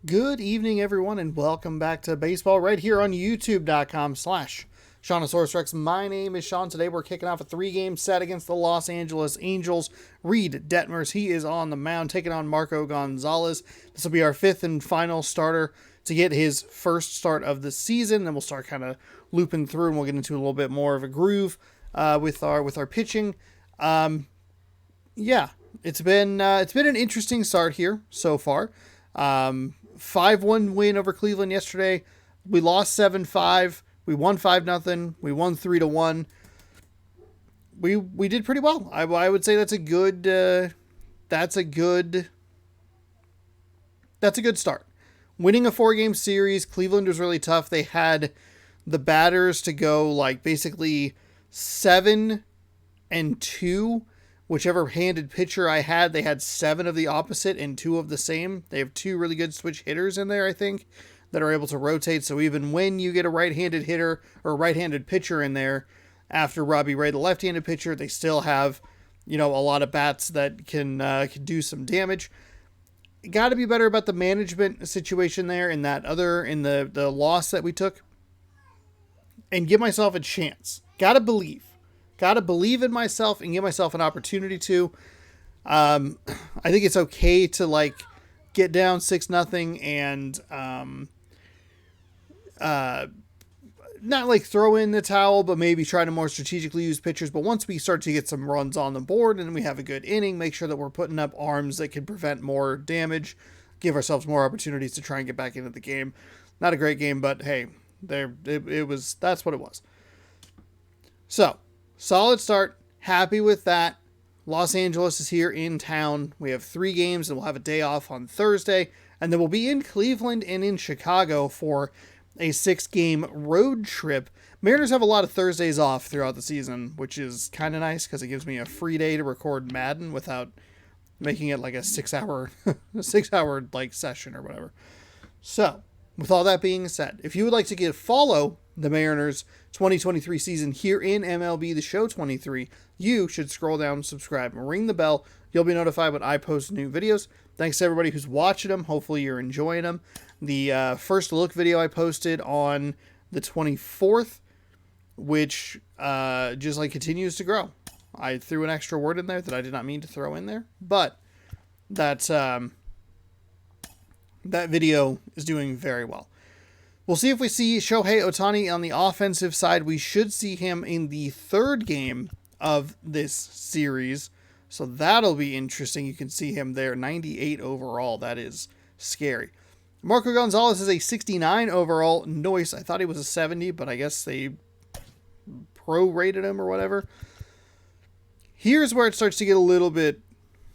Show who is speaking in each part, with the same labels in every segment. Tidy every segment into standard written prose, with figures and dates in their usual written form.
Speaker 1: Good evening, everyone, and welcome back to baseball right here on youtube.com/Shaunosaurus Rex. My name is Sean. Today we're kicking off a 3-game set against the Los Angeles Angels. Reed Detmers, he is on the mound, taking on Marco Gonzalez. This will be our 5th and final starter to get his first start of the season. Then we'll start kind of looping through, and we'll get into a little bit more of a groove with our pitching. Yeah, it's been an interesting start here so far. 5-1 win over Cleveland yesterday. We lost 7-5. We won 5-0. We won 3-1. We did pretty well. I would say that's a good start. Winning a 4-game series, Cleveland was really tough. They had the batters to go like basically 7-2. Whichever handed pitcher I had, they had 7 of the opposite and 2 of the same. They have 2 really good switch hitters in there, I think, that are able to rotate. So even when you get a right-handed hitter or right-handed pitcher in there, after Robbie Ray, the left-handed pitcher, they still have, a lot of bats that can do some damage. Got to be better about the management situation there in the loss that we took, and give myself a chance. Got to believe in myself and give myself an opportunity to. I think it's okay to get down 6-0 and not throw in the towel, but maybe try to more strategically use pitchers. But once we start to get some runs on the board and we have a good inning, make sure that we're putting up arms that can prevent more damage, give ourselves more opportunities to try and get back into the game. Not a great game, but hey, that's what it was. So, solid start. Happy with that. Los Angeles is here in town. We have 3 games and we'll have a day off on Thursday. And then we'll be in Cleveland and in Chicago for a 6-game road trip. Mariners have a lot of Thursdays off throughout the season, which is kind of nice because it gives me a free day to record Madden without making it like a 6-hour session or whatever. So, with all that being said, if you would like to follow the Mariners 2023 season here in MLB The Show 23, you should scroll down, subscribe, and ring the bell. You'll be notified when I post new videos. Thanks to everybody who's watching them. Hopefully you're enjoying them. The first look video I posted on the 24th, which just continues to grow. I threw an extra word in there that I did not mean to throw in there, but that video is doing very well. We'll see if we see Shohei Ohtani on the offensive side. We should see him in the 3rd game of this series. So that'll be interesting. You can see him there, 98 overall. That is scary. Marco Gonzalez is a 69 overall. Noise. I thought he was a 70, but I guess they prorated him or whatever. Here's where it starts to get a little bit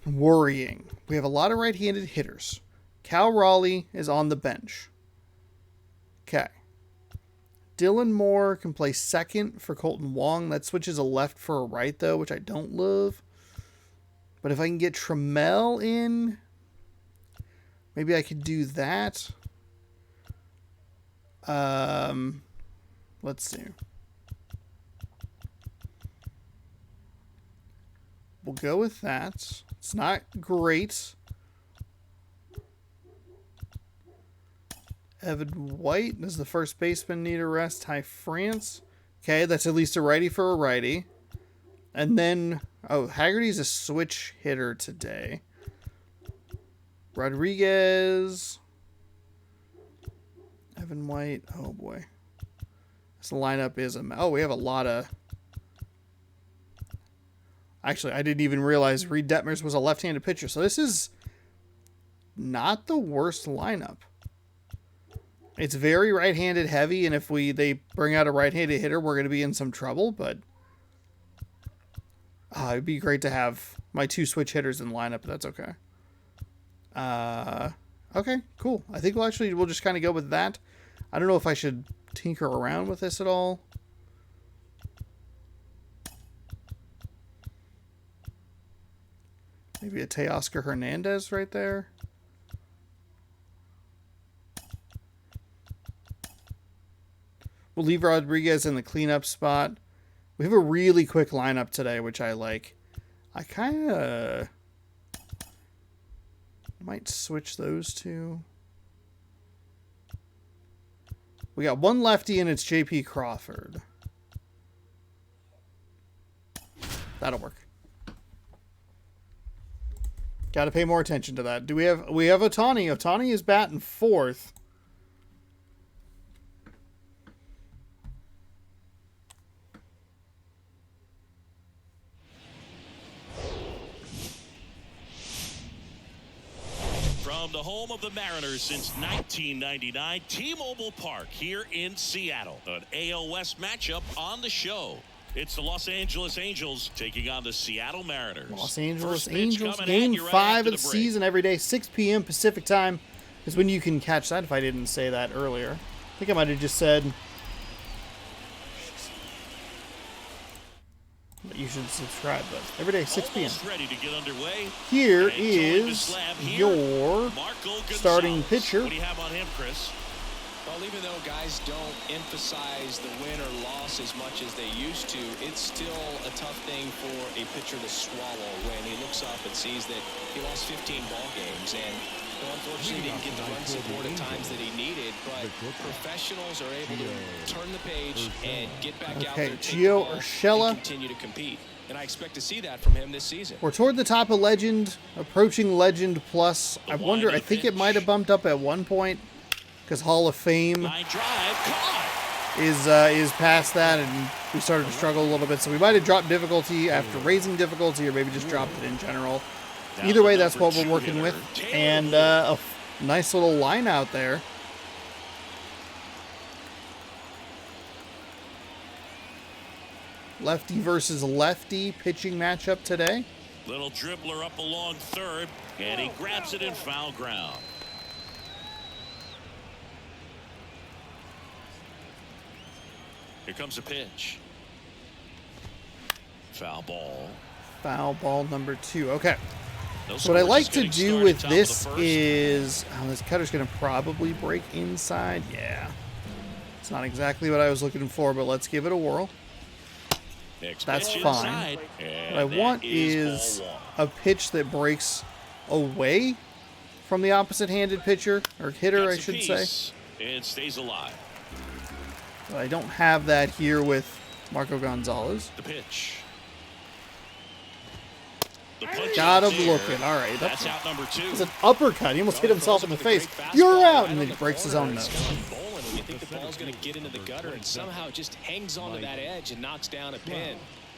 Speaker 1: worrying. We have a lot of right-handed hitters. Cal Raleigh is on the bench. Okay. Dylan Moore can play second for Colton Wong. That switches a left for a right, though, which I don't love. But if I can get Trammell in, maybe I could do that. Let's see. We'll go with that. It's not great. Evan White, does the first baseman need a rest? Ty France. Okay, that's at least a righty for a righty. And then, Haggerty's a switch hitter today. Rodriguez. Evan White. Oh, boy. This lineup is we have a lot of... Actually, I didn't even realize Reed Detmers was a left-handed pitcher. So this is not the worst lineup. It's very right-handed heavy, and if they bring out a right-handed hitter, we're going to be in some trouble, but it'd be great to have my 2 switch hitters in the lineup, but that's okay. Okay, cool. I think we'll just kind of go with that. I don't know if I should tinker around with this at all. Maybe a Teoscar Hernandez right there. We'll leave Rodriguez in the cleanup spot. We have a really quick lineup today, which I like. I kind of might switch those two. We got one lefty, and it's J.P. Crawford. That'll work. Got to pay more attention to that. We have Ohtani. Ohtani is batting fourth.
Speaker 2: From the home of the Mariners since 1999, T-Mobile Park here in Seattle. An AL West matchup on the show. It's the Los Angeles Angels taking on the Seattle Mariners.
Speaker 1: Los Angeles Angels, game 5 of the season every day, 6 p.m. Pacific time is when you can catch that, if I didn't say that earlier. I think I might have just said that you should subscribe, but every day, 6 p.m.
Speaker 2: Ready to get underway.
Speaker 1: Here is your starting pitcher.
Speaker 2: What do you have on him, Chris?
Speaker 3: Well, even though guys don't emphasize the win or loss as much as they used to, it's still a tough thing for a pitcher to swallow when he looks up and sees that he lost 15 ball games. And unfortunately, he didn't get the run support at times that he needed. But professionals are able to turn the page and get back out there, take the ball, and continue to compete. And I expect to see that from him this season.
Speaker 1: We're toward the top of Legend, approaching Legend Plus. I wonder, I think it might have bumped up at one point, because Hall of Fame is past that, and we started to struggle a little bit. So we might have dropped difficulty after raising difficulty, or maybe just dropped it in general. Either way, that's what we're working with. And a nice little line out there. Lefty versus lefty pitching matchup today.
Speaker 2: Little dribbler up along third, and he grabs it in foul ground. Here comes a pitch. Foul ball.
Speaker 1: Foul ball number 2. Okay. So what I like to do with this is... Oh, this cutter's going to probably break inside. Yeah. It's not exactly what I was looking for, but let's give it a whirl. That's fine. What I want is a pitch that breaks away from the opposite-handed pitcher, or hitter, I should say.
Speaker 2: And stays alive.
Speaker 1: But I don't have that here with Marco Gonzalez.
Speaker 2: The pitch.
Speaker 1: Got him looking. All right.
Speaker 2: That's out number 2.
Speaker 1: It's an uppercut. He almost hit himself in the face. You're out. And then he breaks his own nose.
Speaker 3: You think the ball's going to get into the gutter, and somehow it just hangs onto that edge and knocks down a pin.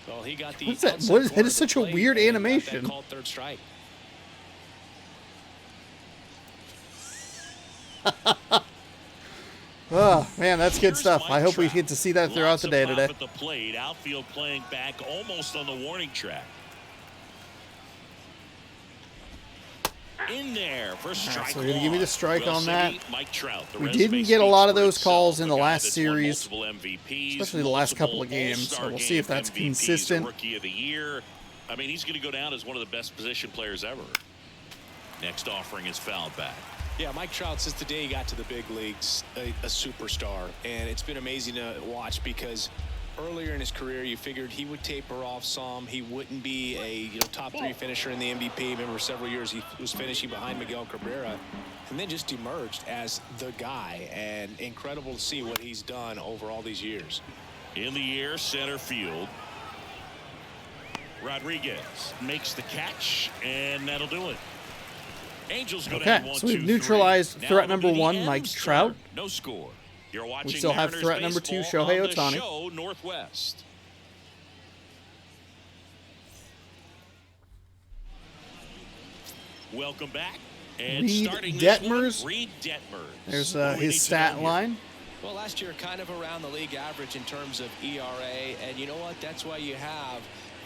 Speaker 3: Well, he got the.
Speaker 1: What's that? That is such a weird animation.
Speaker 3: Called third strike.
Speaker 1: Oh, man, that's good stuff. I hope we get to see that throughout the day today.
Speaker 2: At the plate, outfield playing back almost on the warning track. In there for strike.
Speaker 1: Right, so you're going to give me the strike on that.
Speaker 2: Mike Trout,
Speaker 1: we didn't get a lot of those calls in the last series, especially the last couple of games. So we'll see if that's consistent.
Speaker 2: Rookie of the year. I mean, he's going to go down as one of the best position players ever. Next offering is fouled back.
Speaker 3: Yeah, Mike Trout, since the day he got to the big leagues, a superstar. And it's been amazing to watch because earlier in his career, you figured he would taper off some. He wouldn't be a top 3 finisher in the MVP. Remember, several years he was finishing behind Miguel Cabrera, and then just emerged as the guy. And incredible to see what he's done over all these years.
Speaker 2: In the air, center field. Rodriguez makes the catch, and that'll do it. Angels go down 1-2-3.
Speaker 1: So we've neutralized threat number 1, Mike Trout.
Speaker 2: No score. You're watching.
Speaker 1: We still have threat number 2, Shohei Ohtani.
Speaker 2: Show Northwest. Welcome back. And
Speaker 1: Reed Detmers.
Speaker 2: Reed Detmers.
Speaker 1: There's his stat line.
Speaker 3: Well, last year kind of around the league average in terms of ERA, and you know what? That's why you have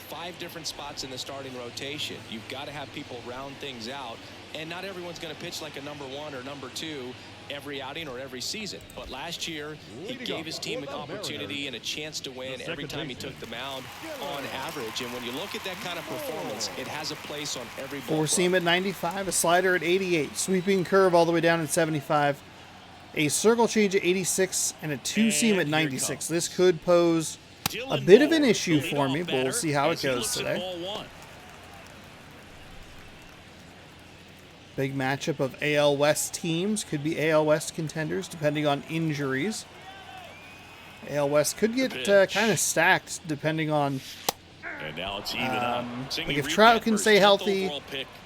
Speaker 3: 5 different spots in the starting rotation. You've got to have people round things out, and not everyone's going to pitch like a number 1 or number 2 every outing or every season. But last year, he gave his team an opportunity and a chance to win every time he took the mound on average. And when you look at that kind of performance, it has a place on every ball.
Speaker 1: 4-seam at 95, a slider at 88, sweeping curve all the way down at 75, a circle change at 86, and a 2-seam at 96. This could pose a bit of an issue for me, but we'll see how it goes today. Big matchup of AL West teams. Could be AL West contenders depending on injuries. AL West could get kind of stacked depending on.
Speaker 2: And now it's even up.
Speaker 1: Like if Trout can stay healthy,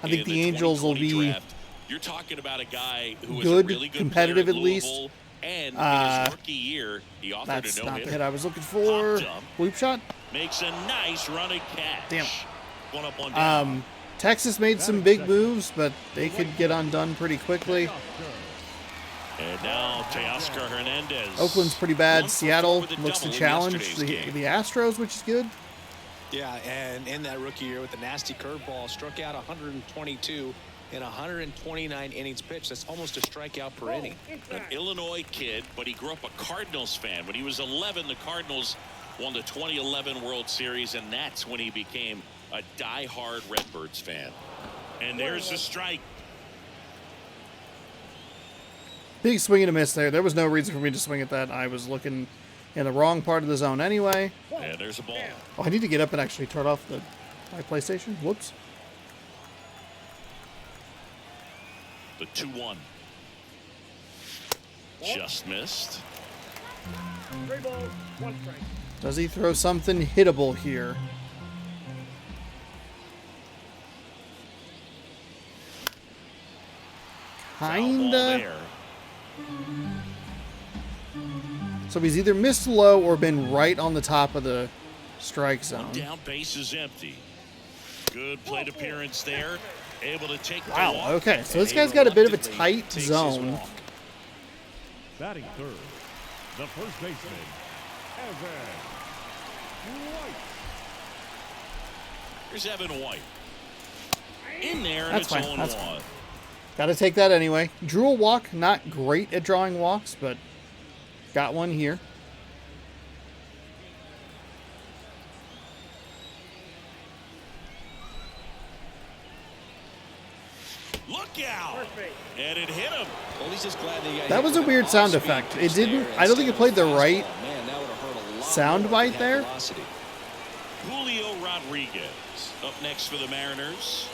Speaker 1: I think the Angels will be
Speaker 2: draft. You're talking about a guy who was
Speaker 1: good,
Speaker 2: a really good
Speaker 1: competitive
Speaker 2: player
Speaker 1: at least.
Speaker 2: And in his rookie year, he authored
Speaker 1: That's
Speaker 2: a
Speaker 1: not
Speaker 2: no-hitter.
Speaker 1: the hit I was looking for. Loop shot.
Speaker 2: Makes a nice running catch.
Speaker 1: Damn.
Speaker 2: One up, one down.
Speaker 1: Texas made some big moves, but they could get undone pretty quickly.
Speaker 2: And now Teoscar Hernandez.
Speaker 1: Oakland's pretty bad. Seattle looks to
Speaker 2: double in
Speaker 1: challenge the
Speaker 2: yesterday's game.
Speaker 1: Astros, which is good.
Speaker 3: Yeah, and in that rookie year with the nasty curveball, struck out 122 in 129 innings pitched. That's almost a strikeout per inning.
Speaker 2: An Illinois kid, but he grew up a Cardinals fan. When he was 11, the Cardinals won the 2011 World Series, and that's when he became a die-hard Redbirds fan. And there's the strike.
Speaker 1: Big swing and a miss there. There was no reason for me to swing at that. I was looking in the wrong part of the zone anyway.
Speaker 2: And there's a ball.
Speaker 1: Oh, I need to get up and actually turn off my PlayStation. Whoops.
Speaker 2: The 2-1. Just missed.
Speaker 4: 3 balls, 1 strike.
Speaker 1: Does he throw something hittable here? Kinda. So he's either missed low or been right on the top of the strike zone.
Speaker 2: One down, base is empty. Good plate appearance there. Able to take the
Speaker 1: Wow,
Speaker 2: walk.
Speaker 1: okay. So this guy's got a bit of a tight
Speaker 3: Takes his
Speaker 1: zone.
Speaker 3: walk.
Speaker 4: Batting third, the first baseman, Evan White.
Speaker 2: Here's Evan White. In there, and
Speaker 1: That's
Speaker 2: it's
Speaker 1: fine,
Speaker 2: 0-1.
Speaker 1: that's fine. Gotta take that anyway. Drew a walk, not great at drawing walks, but got one here.
Speaker 2: Look out! And it hit him.
Speaker 3: Well, he's just glad he got
Speaker 1: That
Speaker 3: hit
Speaker 1: was
Speaker 3: with
Speaker 1: a weird
Speaker 3: an
Speaker 1: sound
Speaker 3: off-speed
Speaker 1: effect.
Speaker 3: pitch
Speaker 1: It didn't.
Speaker 3: there
Speaker 1: I don't think it
Speaker 3: instead
Speaker 1: played the
Speaker 3: of a
Speaker 1: right
Speaker 3: fastball. Man, that would have hurt a lot
Speaker 1: sound
Speaker 3: more if
Speaker 1: bite
Speaker 3: it had
Speaker 1: there.
Speaker 3: velocity.
Speaker 2: Julio Rodriguez up next for the Mariners.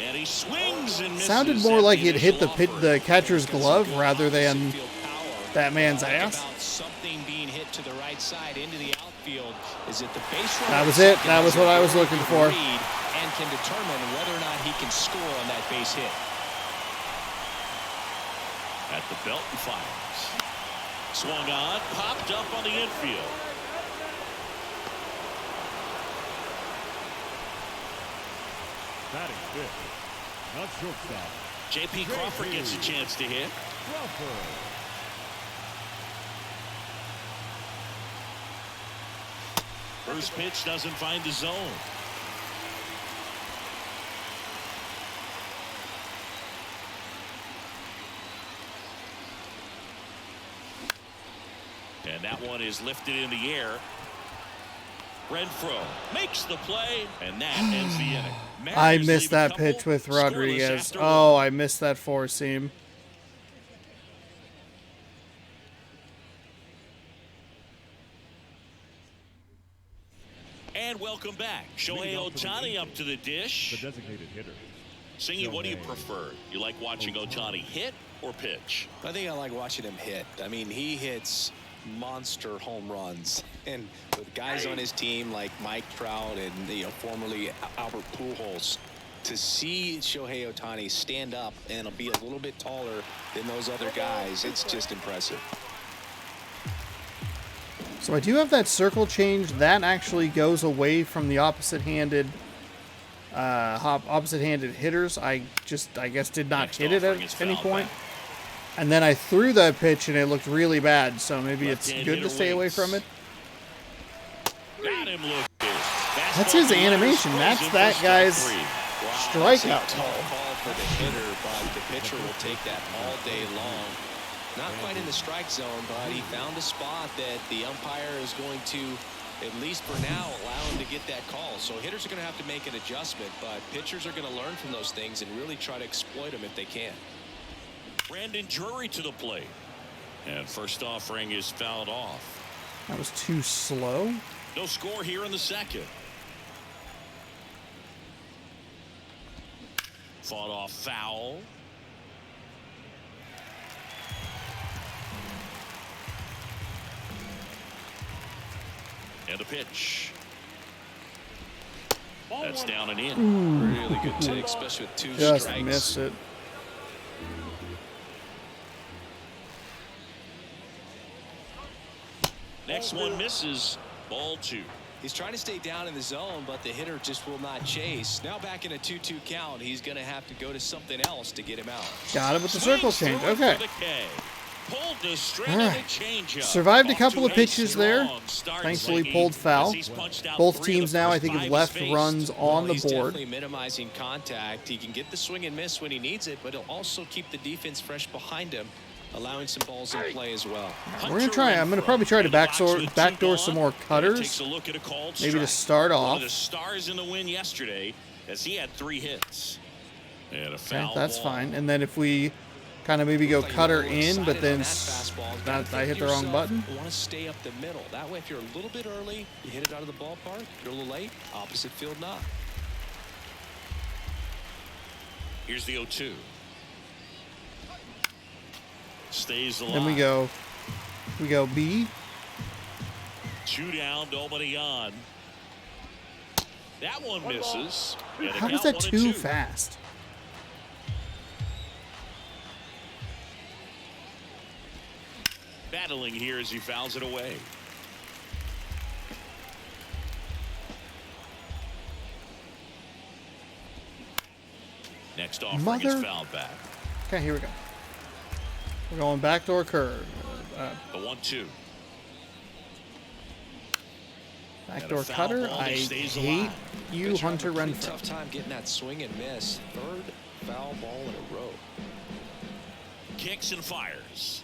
Speaker 2: And he swings and misses.
Speaker 1: Sounded more like
Speaker 2: at
Speaker 1: it hit the
Speaker 2: initial
Speaker 1: the
Speaker 2: offer.
Speaker 1: catcher's glove rather than
Speaker 3: Field power.
Speaker 1: that man's
Speaker 3: Think
Speaker 1: ass.
Speaker 3: about something being hit to the right side into the outfield. Is it the base runner?
Speaker 1: That was
Speaker 3: at
Speaker 1: it.
Speaker 3: second
Speaker 1: That was
Speaker 3: has
Speaker 1: what
Speaker 3: a
Speaker 1: I was
Speaker 3: very
Speaker 1: looking
Speaker 3: good
Speaker 1: for.
Speaker 3: read and can determine whether or not he can score on that base hit.
Speaker 2: At the belt and fires. Swung on, popped up on the infield.
Speaker 4: Batting fifth, not shortstop,
Speaker 2: J.P. Crawford gets a chance to hit.
Speaker 4: Crawford.
Speaker 2: First pitch doesn't find the zone. And that one is lifted in the air. Renfroe makes the play, and that ends the inning.
Speaker 1: I
Speaker 2: Mariners
Speaker 1: missed
Speaker 2: leave a
Speaker 1: that pitch
Speaker 2: couple
Speaker 1: with
Speaker 2: scoreless
Speaker 1: Rodriguez.
Speaker 2: after
Speaker 1: Oh,
Speaker 2: one.
Speaker 1: I missed that four seam.
Speaker 2: And welcome back. Shohei Ohtani up to the
Speaker 4: The
Speaker 2: dish.
Speaker 4: designated hitter.
Speaker 2: Singy, what do you
Speaker 4: Shohei.
Speaker 2: prefer? You like watching Ohtani hit or pitch?
Speaker 3: I think I like watching him hit. I mean, he hits monster home runs, and with guys on his team like Mike Trout and formerly Albert Pujols, to see Shohei Ohtani stand up and be a little bit taller than those other guys, it's just impressive.
Speaker 1: So I do have that circle change. That actually goes away from the opposite-handed hitters. I guess did not
Speaker 2: Next
Speaker 1: hit it
Speaker 2: offering is
Speaker 1: at any
Speaker 2: foul
Speaker 1: point.
Speaker 2: back.
Speaker 1: And then I threw that pitch and it looked really bad. So maybe it's
Speaker 2: Left-hand
Speaker 1: good to
Speaker 2: hitter
Speaker 1: stay away
Speaker 2: waits.
Speaker 1: from it.
Speaker 2: Got him looking.
Speaker 1: That's his animation. That's that guy's strikeout
Speaker 3: Tough
Speaker 1: call.
Speaker 3: call for the hitter, but the pitcher will take that all day long. Not quite in the strike zone, but he found a spot that the umpire is going to, at least for now, allow him to get that call. So hitters are going to have to make an adjustment, but pitchers are going to learn from those things and really try to exploit them if they can.
Speaker 2: Brandon Drury to the plate. And first offering is fouled off.
Speaker 1: That was too slow.
Speaker 2: No score here in the second. Fought off foul. And a pitch. That's down and in.
Speaker 3: Really good take, especially with 2
Speaker 1: Just
Speaker 3: strikes.
Speaker 1: missed it.
Speaker 2: Next one misses. Ball 2.
Speaker 3: He's trying to stay down in the zone, but the hitter just will not chase. Now back in a 2-2 count, he's going to have to go to something else to get him out.
Speaker 1: Got it with the circle change. Okay.
Speaker 2: All
Speaker 1: right. Survived a couple of pitches there. Thankfully pulled foul. Both teams now, I think, have left runs on the
Speaker 3: He's
Speaker 1: board.
Speaker 3: definitely minimizing contact. He can get the swing and miss when he needs it, but he'll also keep the defense fresh behind him, allowing some balls in play as well.
Speaker 1: We're gonna try. I'm gonna probably try to backdoor some more cutters. Maybe to start
Speaker 2: One
Speaker 1: off.
Speaker 2: of the stars in the win yesterday, as he had 3 hits. And a
Speaker 1: Okay,
Speaker 2: foul
Speaker 1: that's
Speaker 2: ball.
Speaker 1: fine. And then if we kind of maybe go cutter in, but then I hit the wrong button.
Speaker 3: You want to stay up the middle. That way, if you're a little bit early, you hit it out of the ballpark. If you're a little late, opposite field knock.
Speaker 2: Here's the 0-2. Stays alive.
Speaker 1: Then we go B.
Speaker 2: 2 down, nobody on. That one misses. And a
Speaker 1: How is
Speaker 2: count
Speaker 1: that
Speaker 2: 1-2.
Speaker 1: too fast?
Speaker 2: Battling here as he fouls it away. Next offering is
Speaker 1: Mother-
Speaker 2: fouled back.
Speaker 1: Okay, here we go. We're going backdoor curve.
Speaker 2: The 1-2.
Speaker 1: Backdoor
Speaker 2: And a foul
Speaker 1: cutter.
Speaker 2: ball that
Speaker 1: I
Speaker 2: stays
Speaker 1: hate
Speaker 2: alive.
Speaker 1: you,
Speaker 3: Pitcher having
Speaker 1: Hunter
Speaker 3: a pretty
Speaker 1: Renfroe.
Speaker 3: tough time getting that swing and miss. 3rd foul ball in a row.
Speaker 2: Kicks and fires.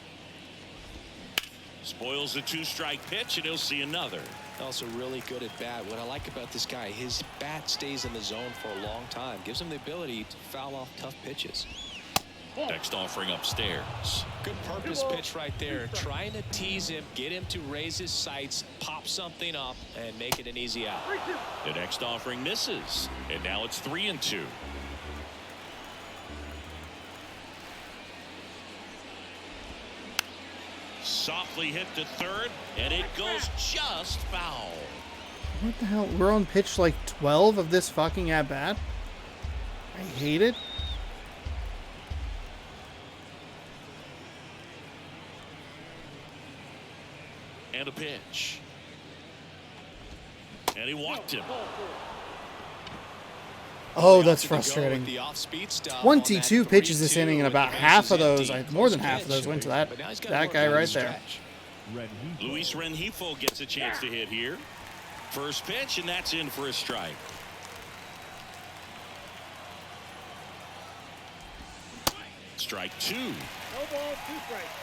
Speaker 2: Spoils the 2-strike pitch, and he'll see another.
Speaker 3: Also really good at bat. What I like about this guy, his bat stays in the zone for a long time. Gives him the ability to foul off tough pitches.
Speaker 2: Next offering upstairs.
Speaker 3: Good purpose pitch right there. Trying to tease him, get him to raise his sights, pop something up, and make it an easy out.
Speaker 2: The next offering misses, and now it's 3-2. Softly hit to 3rd, and it goes just foul.
Speaker 1: What the hell? We're on pitch like 12 of this fucking at bat. I hate it.
Speaker 2: And a pitch. And he walked him.
Speaker 1: Oh, that's
Speaker 3: Opted to go with
Speaker 1: frustrating.
Speaker 3: the off-speed stuff on
Speaker 1: 22
Speaker 3: that
Speaker 1: pitches this
Speaker 3: 3-2,
Speaker 1: inning, and about
Speaker 3: the
Speaker 1: half of
Speaker 3: bases
Speaker 1: those,
Speaker 3: empty.
Speaker 1: more than
Speaker 3: Close
Speaker 1: half of those
Speaker 3: pitch.
Speaker 1: went to that
Speaker 3: But now he's gotta
Speaker 1: that
Speaker 3: work
Speaker 1: guy
Speaker 3: on
Speaker 1: right
Speaker 3: his
Speaker 1: there.
Speaker 3: stretch.
Speaker 2: Luis Rengifo gets a chance to hit here. First pitch, and that's in for a strike. Strike 2.
Speaker 4: No ball, 2 strikes.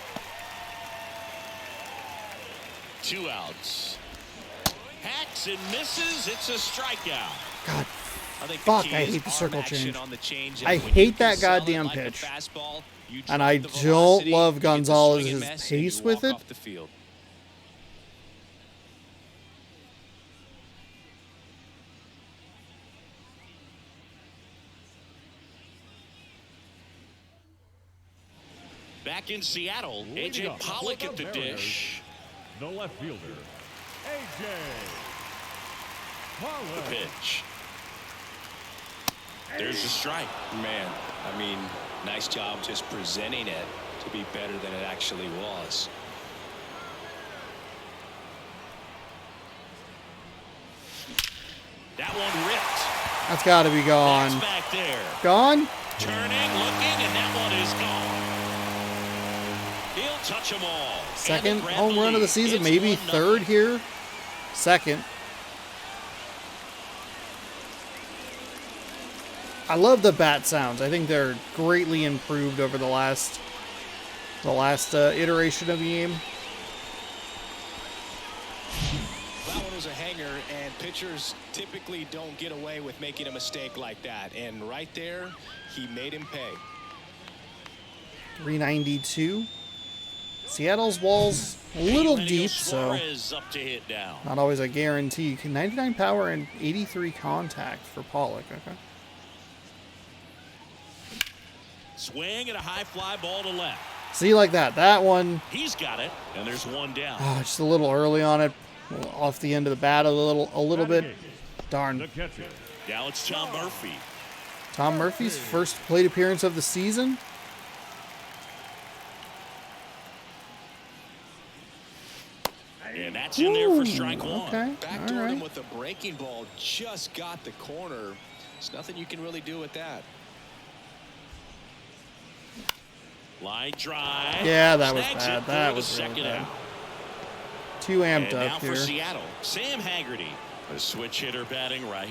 Speaker 2: 2 outs. Hacks and misses. It's a strikeout.
Speaker 1: God,
Speaker 3: I think
Speaker 1: Fuck,
Speaker 3: the key
Speaker 1: I
Speaker 3: is
Speaker 1: hate the
Speaker 3: arm
Speaker 1: circle
Speaker 3: action
Speaker 1: change.
Speaker 3: on the change.
Speaker 1: I
Speaker 3: When
Speaker 1: hate
Speaker 3: you can
Speaker 1: that
Speaker 3: sell it
Speaker 1: goddamn
Speaker 3: like a
Speaker 1: pitch.
Speaker 3: fastball, you
Speaker 1: And
Speaker 3: drop
Speaker 1: I
Speaker 3: the
Speaker 1: don't
Speaker 3: velocity,
Speaker 1: love
Speaker 3: you get the
Speaker 1: Gonzalez's
Speaker 3: swing and miss, and
Speaker 1: pace
Speaker 3: you
Speaker 1: with
Speaker 3: walk
Speaker 1: it.
Speaker 3: off the field.
Speaker 2: Back in Seattle,
Speaker 4: Leading
Speaker 2: A.J.
Speaker 4: up
Speaker 2: Pollock
Speaker 4: for
Speaker 2: at the
Speaker 4: the Mariners,
Speaker 2: dish.
Speaker 4: The left fielder, A.J.
Speaker 2: The
Speaker 4: Pollock.
Speaker 2: pitch. There's a strike.
Speaker 3: Man, I mean, nice job just presenting it to be better than it actually was.
Speaker 2: That one ripped.
Speaker 1: that's got to be
Speaker 2: That's
Speaker 1: gone.
Speaker 2: back there.
Speaker 1: Gone?
Speaker 2: Turning, looking, and that one is gone. He'll touch them all.
Speaker 1: Second
Speaker 2: And they grab
Speaker 1: home run of the
Speaker 2: lead.
Speaker 1: season,
Speaker 2: It's
Speaker 1: maybe
Speaker 2: 1-0.
Speaker 1: third here. Second. I love the bat sounds. I think they're greatly improved over the last iteration of the game.
Speaker 3: That one was a hanger, and pitchers typically don't get away with making a mistake like that. And right there, he made him pay.
Speaker 1: 392. Seattle's wall's a little
Speaker 2: Eugenio
Speaker 1: deep, so
Speaker 2: Suarez up to hit down.
Speaker 1: not always a guarantee. 99 power and 83 contact for Pollock. Okay.
Speaker 2: Swing and a high fly ball to left.
Speaker 1: See, like that. That one,
Speaker 2: He's got it, and there's one down.
Speaker 1: just a little early on it. Off the end of the bat a little bit.
Speaker 4: The
Speaker 1: Darn.
Speaker 4: catcher.
Speaker 2: Now it's Tom Murphy.
Speaker 1: Tom Murphy's first plate appearance of the season.
Speaker 2: And that's in there for strike one.
Speaker 1: Okay,
Speaker 3: Backdoored
Speaker 1: all
Speaker 3: him
Speaker 1: right.
Speaker 3: with a breaking ball. Just got the corner. There's nothing you can really do with that.
Speaker 2: Line drive.
Speaker 1: Yeah, that was
Speaker 2: Snags
Speaker 1: bad.
Speaker 2: it for
Speaker 1: That
Speaker 2: the
Speaker 1: was really
Speaker 2: second
Speaker 1: bad.
Speaker 2: out.
Speaker 1: Too amped
Speaker 2: And now
Speaker 1: up
Speaker 2: for
Speaker 1: here.
Speaker 2: Seattle, Sam Haggerty, a switch hitter batting right.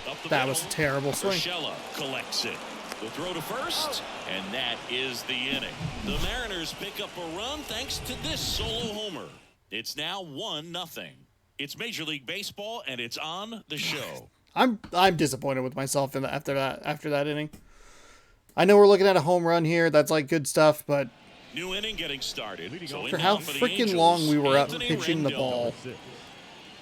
Speaker 2: Up the
Speaker 1: That
Speaker 2: middle,
Speaker 1: was a terrible swing.
Speaker 2: Urshela collects it. The throw to first, and that is the inning. The Mariners pick up a run thanks to this solo homer. It's now 1-0. It's Major League Baseball, and it's on the show.
Speaker 1: I'm disappointed with myself after that inning. I know we're looking at a home run here. That's like good stuff, but
Speaker 2: New inning getting started. So
Speaker 1: for
Speaker 2: in
Speaker 1: how
Speaker 2: now for the
Speaker 1: freaking
Speaker 2: Angels,
Speaker 1: long we were up
Speaker 2: Anthony
Speaker 1: pitching the
Speaker 2: Rendon.
Speaker 1: ball.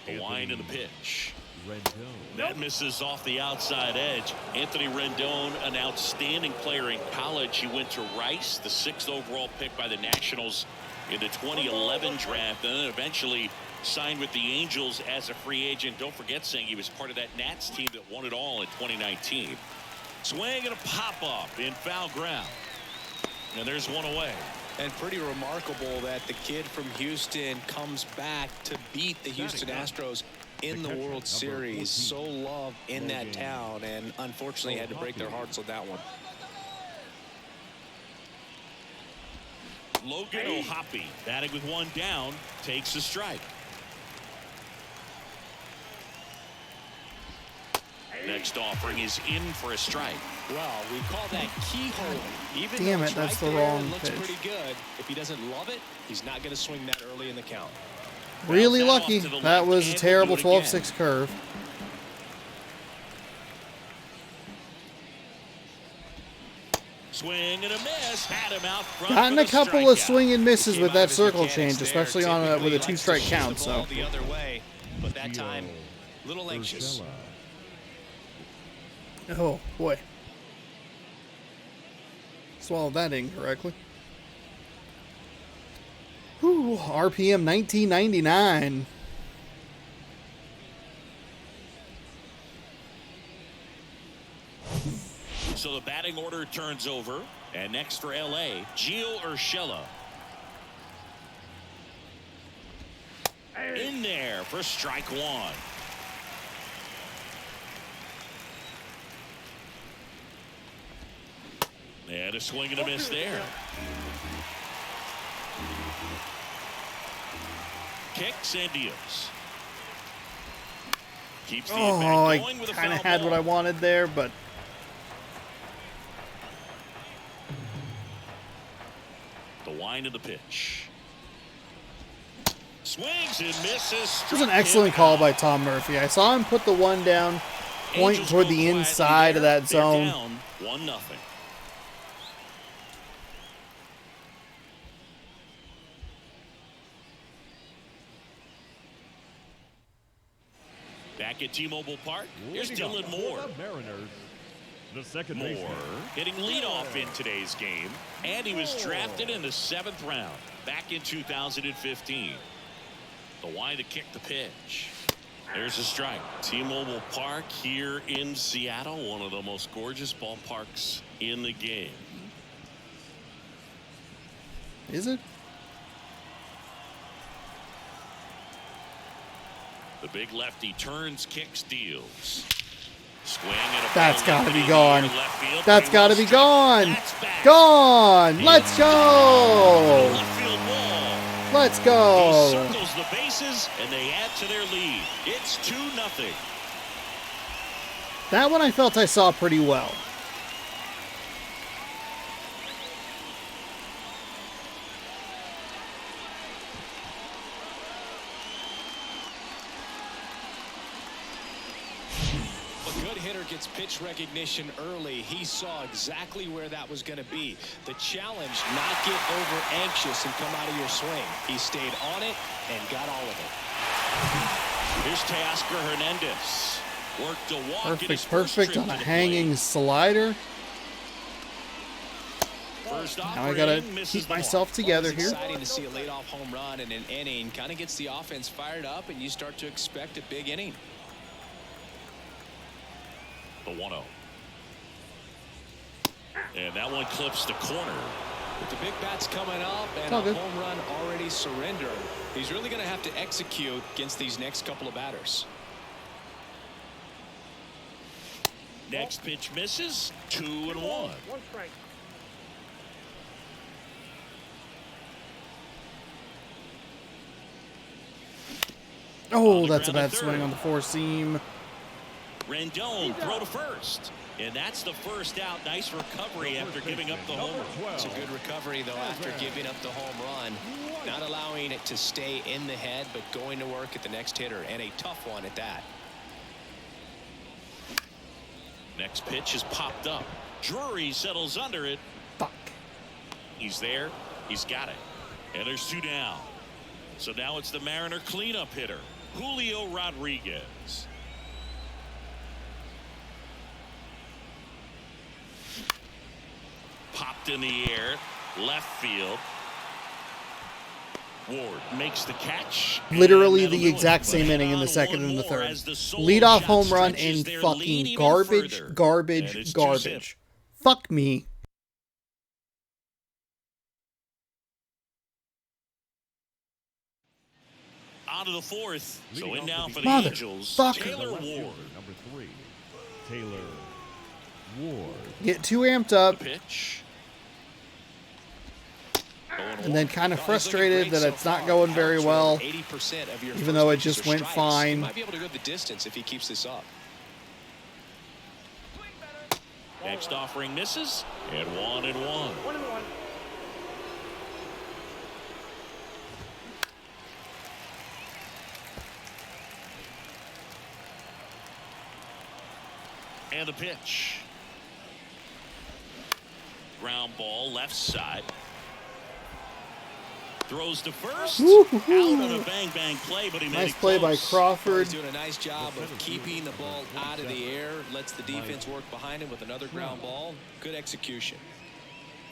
Speaker 2: The wind and the pitch.
Speaker 4: Rendon.
Speaker 2: That misses off the outside edge. Anthony Rendon, an outstanding player in college. He went to Rice, the 6th overall pick by the Nationals in the 2011 draft, and then eventually signed with the Angels as a free agent. Don't forget, saying he was part of that Nats team that won it all in 2019. Swing and a pop-up in foul ground. And there's one away.
Speaker 3: And pretty remarkable that the kid from Houston comes back to beat the Houston Astros in the World Series. So loved in that town, and unfortunately had to break their hearts on that one.
Speaker 2: Logan O'Hoppe, batting with one down, takes a strike. Next offering is in for a strike.
Speaker 3: Well, we call that keyhole. Even
Speaker 1: Damn
Speaker 3: though
Speaker 1: it,
Speaker 3: it's
Speaker 1: that's
Speaker 3: right
Speaker 1: the
Speaker 3: there
Speaker 1: wrong
Speaker 3: and looks
Speaker 1: pitch.
Speaker 3: pretty good. If he doesn't love it, he's not going to swing that early in the count.
Speaker 1: Really
Speaker 2: Bounce that
Speaker 1: lucky.
Speaker 2: off to the
Speaker 1: That
Speaker 2: left,
Speaker 1: was a
Speaker 2: and
Speaker 1: terrible
Speaker 2: we'll do it
Speaker 1: 12-6 curve.
Speaker 2: Swing and a miss. Had him out front.
Speaker 1: Gotten
Speaker 2: for
Speaker 1: a
Speaker 2: the
Speaker 1: couple of
Speaker 2: strikeout.
Speaker 1: swing and misses
Speaker 3: Came
Speaker 1: with
Speaker 3: out
Speaker 1: that
Speaker 3: of his
Speaker 1: circle
Speaker 3: mechanics
Speaker 1: change,
Speaker 3: there.
Speaker 1: especially with
Speaker 3: Typically,
Speaker 1: a
Speaker 3: he likes to
Speaker 1: 2-strike
Speaker 3: shift
Speaker 1: count.
Speaker 3: the ball
Speaker 1: So
Speaker 3: the other way, but that time, a little anxious.
Speaker 1: oh boy, swallowed that incorrectly. Whew, RPM 1999.
Speaker 2: So the batting order turns over. And next for LA, Gio Urshela. In there for strike one. And a swing and a miss there. Kicks and deals. Keeps the
Speaker 1: Oh,
Speaker 2: at-bat
Speaker 1: I
Speaker 2: going with a
Speaker 1: kind of
Speaker 2: foul
Speaker 1: had what I
Speaker 2: ball.
Speaker 1: wanted there, but
Speaker 2: The wind of the pitch. Swings and misses.
Speaker 1: this was an excellent call by Tom Murphy. I saw him put the one down, point
Speaker 2: Angels
Speaker 1: toward
Speaker 2: go
Speaker 1: the
Speaker 2: quietly
Speaker 1: inside of
Speaker 2: there.
Speaker 1: that
Speaker 2: They're
Speaker 1: zone.
Speaker 2: down 1-0. Back at T-Mobile Park, here's
Speaker 4: Leading
Speaker 2: Dylan
Speaker 4: off
Speaker 2: Moore.
Speaker 4: for the Mariners. The second
Speaker 2: Moore
Speaker 4: baseman.
Speaker 2: hitting leadoff in today's game, and he was drafted in the 7th round back in 2015. The wind to kick the pitch. There's a strike. T-Mobile Park here in Seattle, one of the most gorgeous ballparks in the game.
Speaker 1: Is it?
Speaker 2: The big lefty turns, kicks, deals. Swing and a
Speaker 1: That's
Speaker 2: ball
Speaker 1: gotta be
Speaker 2: into
Speaker 1: gone.
Speaker 2: the left field.
Speaker 1: That's
Speaker 2: Pretty
Speaker 1: got to
Speaker 2: well
Speaker 1: be
Speaker 2: struck.
Speaker 1: gone.
Speaker 2: That's back.
Speaker 1: Gone. Let's go.
Speaker 2: Left field wall.
Speaker 1: Let's
Speaker 2: He
Speaker 1: go.
Speaker 2: circles the bases, and they add to their lead. It's 2-0.
Speaker 1: That one I felt I saw pretty well.
Speaker 3: A good hitter gets pitch recognition early. He saw exactly where that was going to be. The challenge, not get over anxious and come out of your swing. He stayed on it and got all of it.
Speaker 2: Here's Teoscar Hernandez. Worked a walk in his first
Speaker 1: Perfect
Speaker 2: trip
Speaker 1: on a
Speaker 2: to the
Speaker 1: hanging
Speaker 2: plate.
Speaker 1: slider.
Speaker 2: First
Speaker 1: Now I gotta
Speaker 2: offering misses
Speaker 1: keep
Speaker 2: the mark.
Speaker 1: myself together
Speaker 3: It's
Speaker 1: here.
Speaker 3: exciting to see a leadoff home run in an inning. Kind of gets the offense fired up, and you start to expect a big inning.
Speaker 2: The 1-0. And that one clips the corner.
Speaker 3: With the big bats coming up and
Speaker 1: all
Speaker 3: a
Speaker 1: good.
Speaker 3: home run already surrendered, he's really going to have to execute against these next couple of batters.
Speaker 2: Next pitch misses. 2-1.
Speaker 5: One strike.
Speaker 1: Oh,
Speaker 2: the
Speaker 1: that's a
Speaker 2: ground
Speaker 1: bad
Speaker 2: to
Speaker 1: swing
Speaker 2: third.
Speaker 1: on the four seam.
Speaker 2: Rendon throw to first. And that's the first out. Nice recovery after giving up the homer.
Speaker 3: It's a good recovery, though, after giving up the home run. Not allowing it to stay in the head, but going to work at the next hitter, and a tough one at that.
Speaker 2: Next pitch is popped up. Drury settles under it.
Speaker 1: Fuck.
Speaker 2: He's there. He's got it. And there's 2 down. So now it's the Mariner cleanup hitter, Julio Rodriguez. Popped in the air, left field. Ward makes the catch.
Speaker 1: Literally
Speaker 2: And
Speaker 1: the
Speaker 2: that'll do
Speaker 1: exact
Speaker 2: it.
Speaker 1: same
Speaker 2: But
Speaker 1: inning in the
Speaker 2: on
Speaker 1: second
Speaker 2: one
Speaker 1: and the
Speaker 2: more
Speaker 1: third.
Speaker 2: as the solo
Speaker 1: Leadoff
Speaker 2: shot
Speaker 1: home run
Speaker 2: stretches
Speaker 1: and
Speaker 2: their lead
Speaker 1: fucking
Speaker 2: even
Speaker 1: garbage,
Speaker 2: further. And
Speaker 1: garbage,
Speaker 2: it's 2-0.
Speaker 1: garbage. Fuck me.
Speaker 2: On to the fourth. So
Speaker 4: Leading
Speaker 2: in
Speaker 4: off
Speaker 2: now
Speaker 4: the
Speaker 2: for the
Speaker 1: Mother
Speaker 2: Angels,
Speaker 1: fucker.
Speaker 2: Taylor
Speaker 4: Left fielder,
Speaker 2: Ward.
Speaker 4: number 3, Taylor Ward.
Speaker 1: Get too amped up,
Speaker 2: Pitch.
Speaker 1: and then kind of
Speaker 3: Well, he's looking
Speaker 1: frustrated
Speaker 3: great
Speaker 1: that
Speaker 3: so
Speaker 1: it's not
Speaker 3: far.
Speaker 1: going very
Speaker 3: Average
Speaker 1: well.
Speaker 3: around 80% of your
Speaker 1: even
Speaker 3: first
Speaker 1: though it
Speaker 3: pitches
Speaker 1: just
Speaker 3: are
Speaker 1: went
Speaker 3: strikes.
Speaker 1: fine.
Speaker 3: He might be able to go the distance if he keeps this up.
Speaker 2: Next offering misses. And 1-1.
Speaker 5: 1-1.
Speaker 2: And the pitch. Ground ball left side. Throws to first.
Speaker 1: Woo-hoo-hoo.
Speaker 2: Out on a bang play, but he made
Speaker 1: Nice
Speaker 2: it
Speaker 1: play by
Speaker 2: close.
Speaker 1: Crawford.
Speaker 3: He's doing a nice job of keeping the ball out of the air. Lets the defense work behind him with another ground ball. Good execution.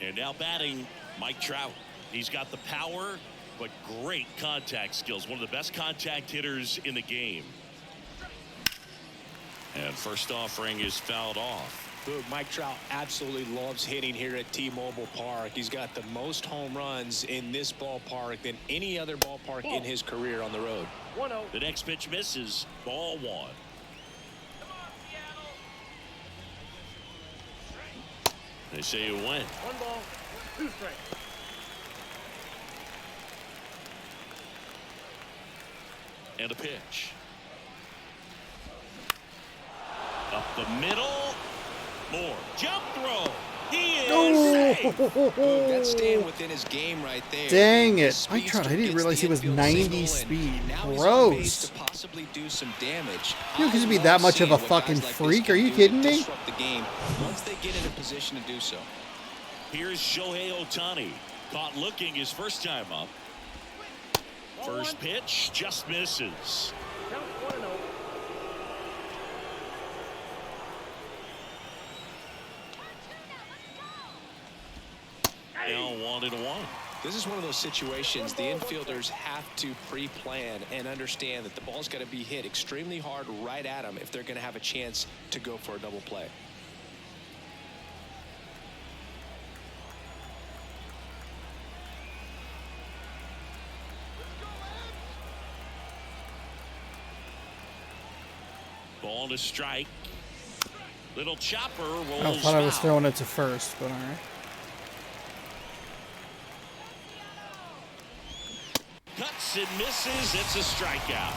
Speaker 2: And now batting, Mike Trout. He's got the power, but great contact skills. One of the best contact hitters in the game. And first offering is fouled off.
Speaker 3: Dude, Mike Trout absolutely loves hitting here at T-Mobile Park. He's got the most home runs in this ballpark than any other ballpark in his career on the road.
Speaker 5: 1-0.
Speaker 2: The next pitch misses. Ball 1. They say you win.
Speaker 5: 1 ball, 2 strikes.
Speaker 2: And a pitch. Up the middle. Moore. Jump throw. He is safe.
Speaker 3: Dude, that's staying within his game right there.
Speaker 1: Dang
Speaker 3: The
Speaker 1: it. Mike Trout, I
Speaker 3: speedster
Speaker 1: didn't
Speaker 3: gets
Speaker 1: realize
Speaker 3: the
Speaker 1: he was
Speaker 3: infield
Speaker 1: 90
Speaker 3: single, and
Speaker 1: speed.
Speaker 3: now he's on base
Speaker 1: Gross.
Speaker 3: to possibly do some damage.
Speaker 1: Dude, 'cause he'd be
Speaker 3: I
Speaker 1: that
Speaker 3: love
Speaker 1: much of a
Speaker 3: seeing what guys
Speaker 1: fucking
Speaker 3: like this
Speaker 1: freak.
Speaker 3: can
Speaker 1: Are you
Speaker 3: do to
Speaker 1: kidding me?
Speaker 3: disrupt the game once they get in a position to do so.
Speaker 2: Here's Shohei Ohtani. Caught looking his first time up. First pitch just misses.
Speaker 5: Count 1-0.
Speaker 2: Now 1-1.
Speaker 3: This is one of those situations the infielders have to pre-plan and understand that the ball's got to be hit extremely hard right at them if they're going to have a chance to go for a double play.
Speaker 2: Ball to strike. Little chopper rolls
Speaker 1: I thought I was
Speaker 2: foul.
Speaker 1: throwing it to first, but all right.
Speaker 2: Cuts and misses. It's a strikeout.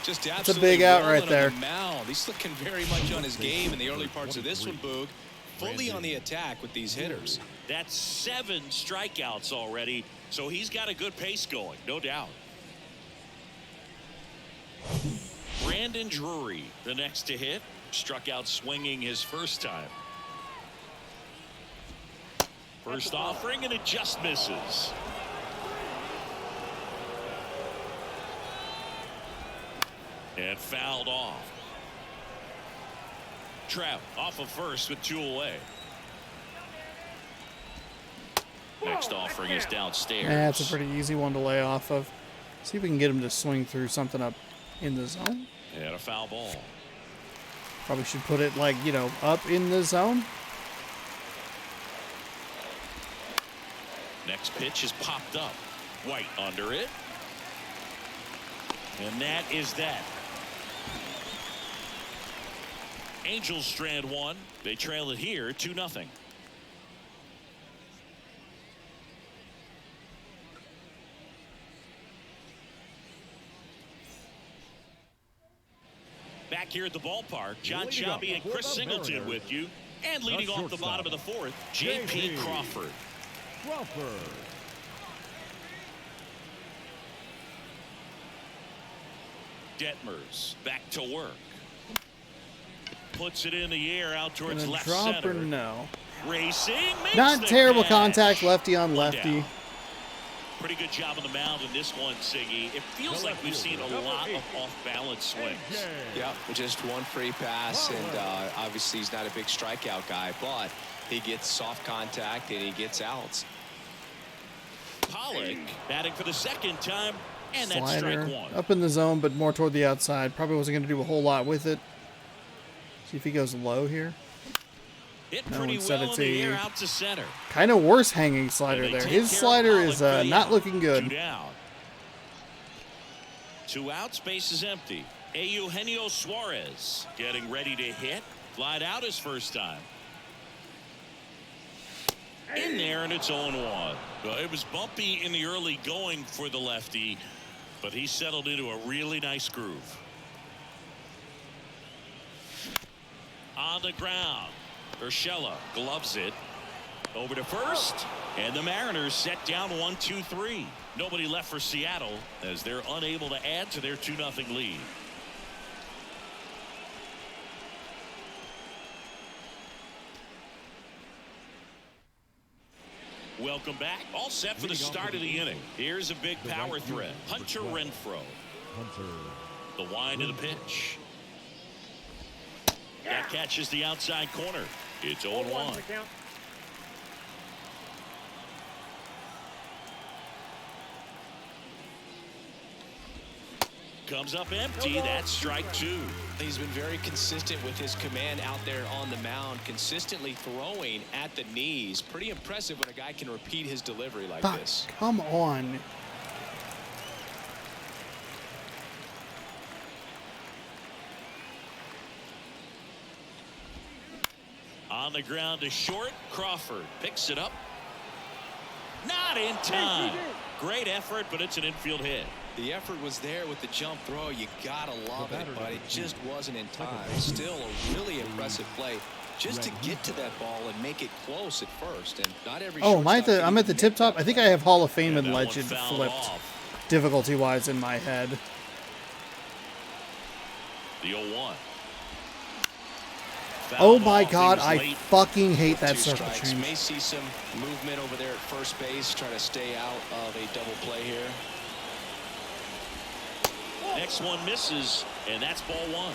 Speaker 3: Just
Speaker 1: a
Speaker 3: absolutely
Speaker 1: big out
Speaker 3: rolling
Speaker 1: right there.
Speaker 3: on the mound. He's looking very much on his game in the early parts of this one, Boog. Fully on the attack with these hitters.
Speaker 2: That's 7 strikeouts already, so he's got a good pace going, no doubt. Brandon Drury, the next to hit, struck out swinging his first time. First offering, and it just misses. And fouled off. Trout off of first with 2 away. Next offering is downstairs.
Speaker 1: That's a pretty easy one to lay off of. See if we can get him to swing through something up in the zone.
Speaker 2: And a foul ball.
Speaker 1: Probably should put it, like, you know, up in the zone.
Speaker 2: Next pitch is popped up. White under it. And that is that. Angels strand one. They trail it here 2-0. Back here at the ballpark, John Shelby and Chris Singleton with you. And leading off the bottom of the fourth, J.P. Crawford. Detmers back to work. Puts it in the air out towards
Speaker 1: Gonna
Speaker 2: left
Speaker 1: drop
Speaker 2: center.
Speaker 1: or no?
Speaker 2: Racing.
Speaker 1: Not terrible
Speaker 2: catch.
Speaker 1: contact, lefty on lefty.
Speaker 2: Down. Pretty good job on the mound in this one, Siggy. It feels like we've seen a lot of off-balance swings.
Speaker 3: Yeah, just one free pass, and obviously he's not a big strikeout guy, but he gets soft contact and he gets outs.
Speaker 2: Pollock batting for the second time, and that's
Speaker 1: Slider
Speaker 2: strike one.
Speaker 1: up in the zone, but more toward the outside. Probably wasn't going to do a whole lot with it. See if he goes low here.
Speaker 2: Hit
Speaker 1: No,
Speaker 2: pretty
Speaker 1: instead
Speaker 2: well in
Speaker 1: it's
Speaker 2: the
Speaker 1: a
Speaker 2: air out to center.
Speaker 1: kind of worse hanging slider
Speaker 2: And they
Speaker 1: there.
Speaker 2: take
Speaker 1: His
Speaker 2: care of
Speaker 1: slider
Speaker 2: Pollock
Speaker 1: is
Speaker 2: for the
Speaker 1: not
Speaker 2: out.
Speaker 1: looking good.
Speaker 2: 2 down. 2 out, space is empty. Eugenio Suarez getting ready to hit. Flied out his first time. In there, and it's 0-1. Well, it was bumpy in the early going for the lefty, but he settled into a really nice groove. On the ground, Urshela gloves it over to first, and the Mariners set down 1-2-3. Nobody left for Seattle as they're unable to add to their 2-0 lead. Welcome back. All set for the start of the inning. Here's a big power threat. Hunter Renfroe. The wind of the pitch. That catches the outside corner. It's 0-1. Comes up empty. That's strike 2.
Speaker 3: He's been very consistent with his command out there on the mound, consistently throwing at the knees. Pretty impressive when a guy can repeat his delivery like this.
Speaker 1: Come on.
Speaker 2: On the ground to short. Crawford picks it up. Not in time. Great effort, but it's an infield hit.
Speaker 3: The effort was there with the jump throw. You gotta love it, but it just wasn't in time. Still a really impressive play just to get to that ball and make it close at first. And not every
Speaker 1: Oh, am I at
Speaker 3: shortstop
Speaker 1: the,
Speaker 3: can
Speaker 1: I'm at the
Speaker 3: even
Speaker 1: tip
Speaker 3: make
Speaker 1: top.
Speaker 3: that
Speaker 1: I think I
Speaker 3: play.
Speaker 1: have Hall of Fame and
Speaker 2: That one
Speaker 1: Legend
Speaker 2: fouled
Speaker 1: flipped
Speaker 2: off.
Speaker 1: difficulty-wise in my head.
Speaker 2: The 0-1.
Speaker 1: Oh
Speaker 2: Fouled
Speaker 1: my
Speaker 2: off. He
Speaker 1: God,
Speaker 2: was
Speaker 1: I
Speaker 2: late.
Speaker 1: fucking hate that
Speaker 3: 2
Speaker 1: circle
Speaker 3: strikes.
Speaker 1: change.
Speaker 3: May see some movement over there at first base, try to stay out of a double play here.
Speaker 2: Next one misses, and that's ball 1.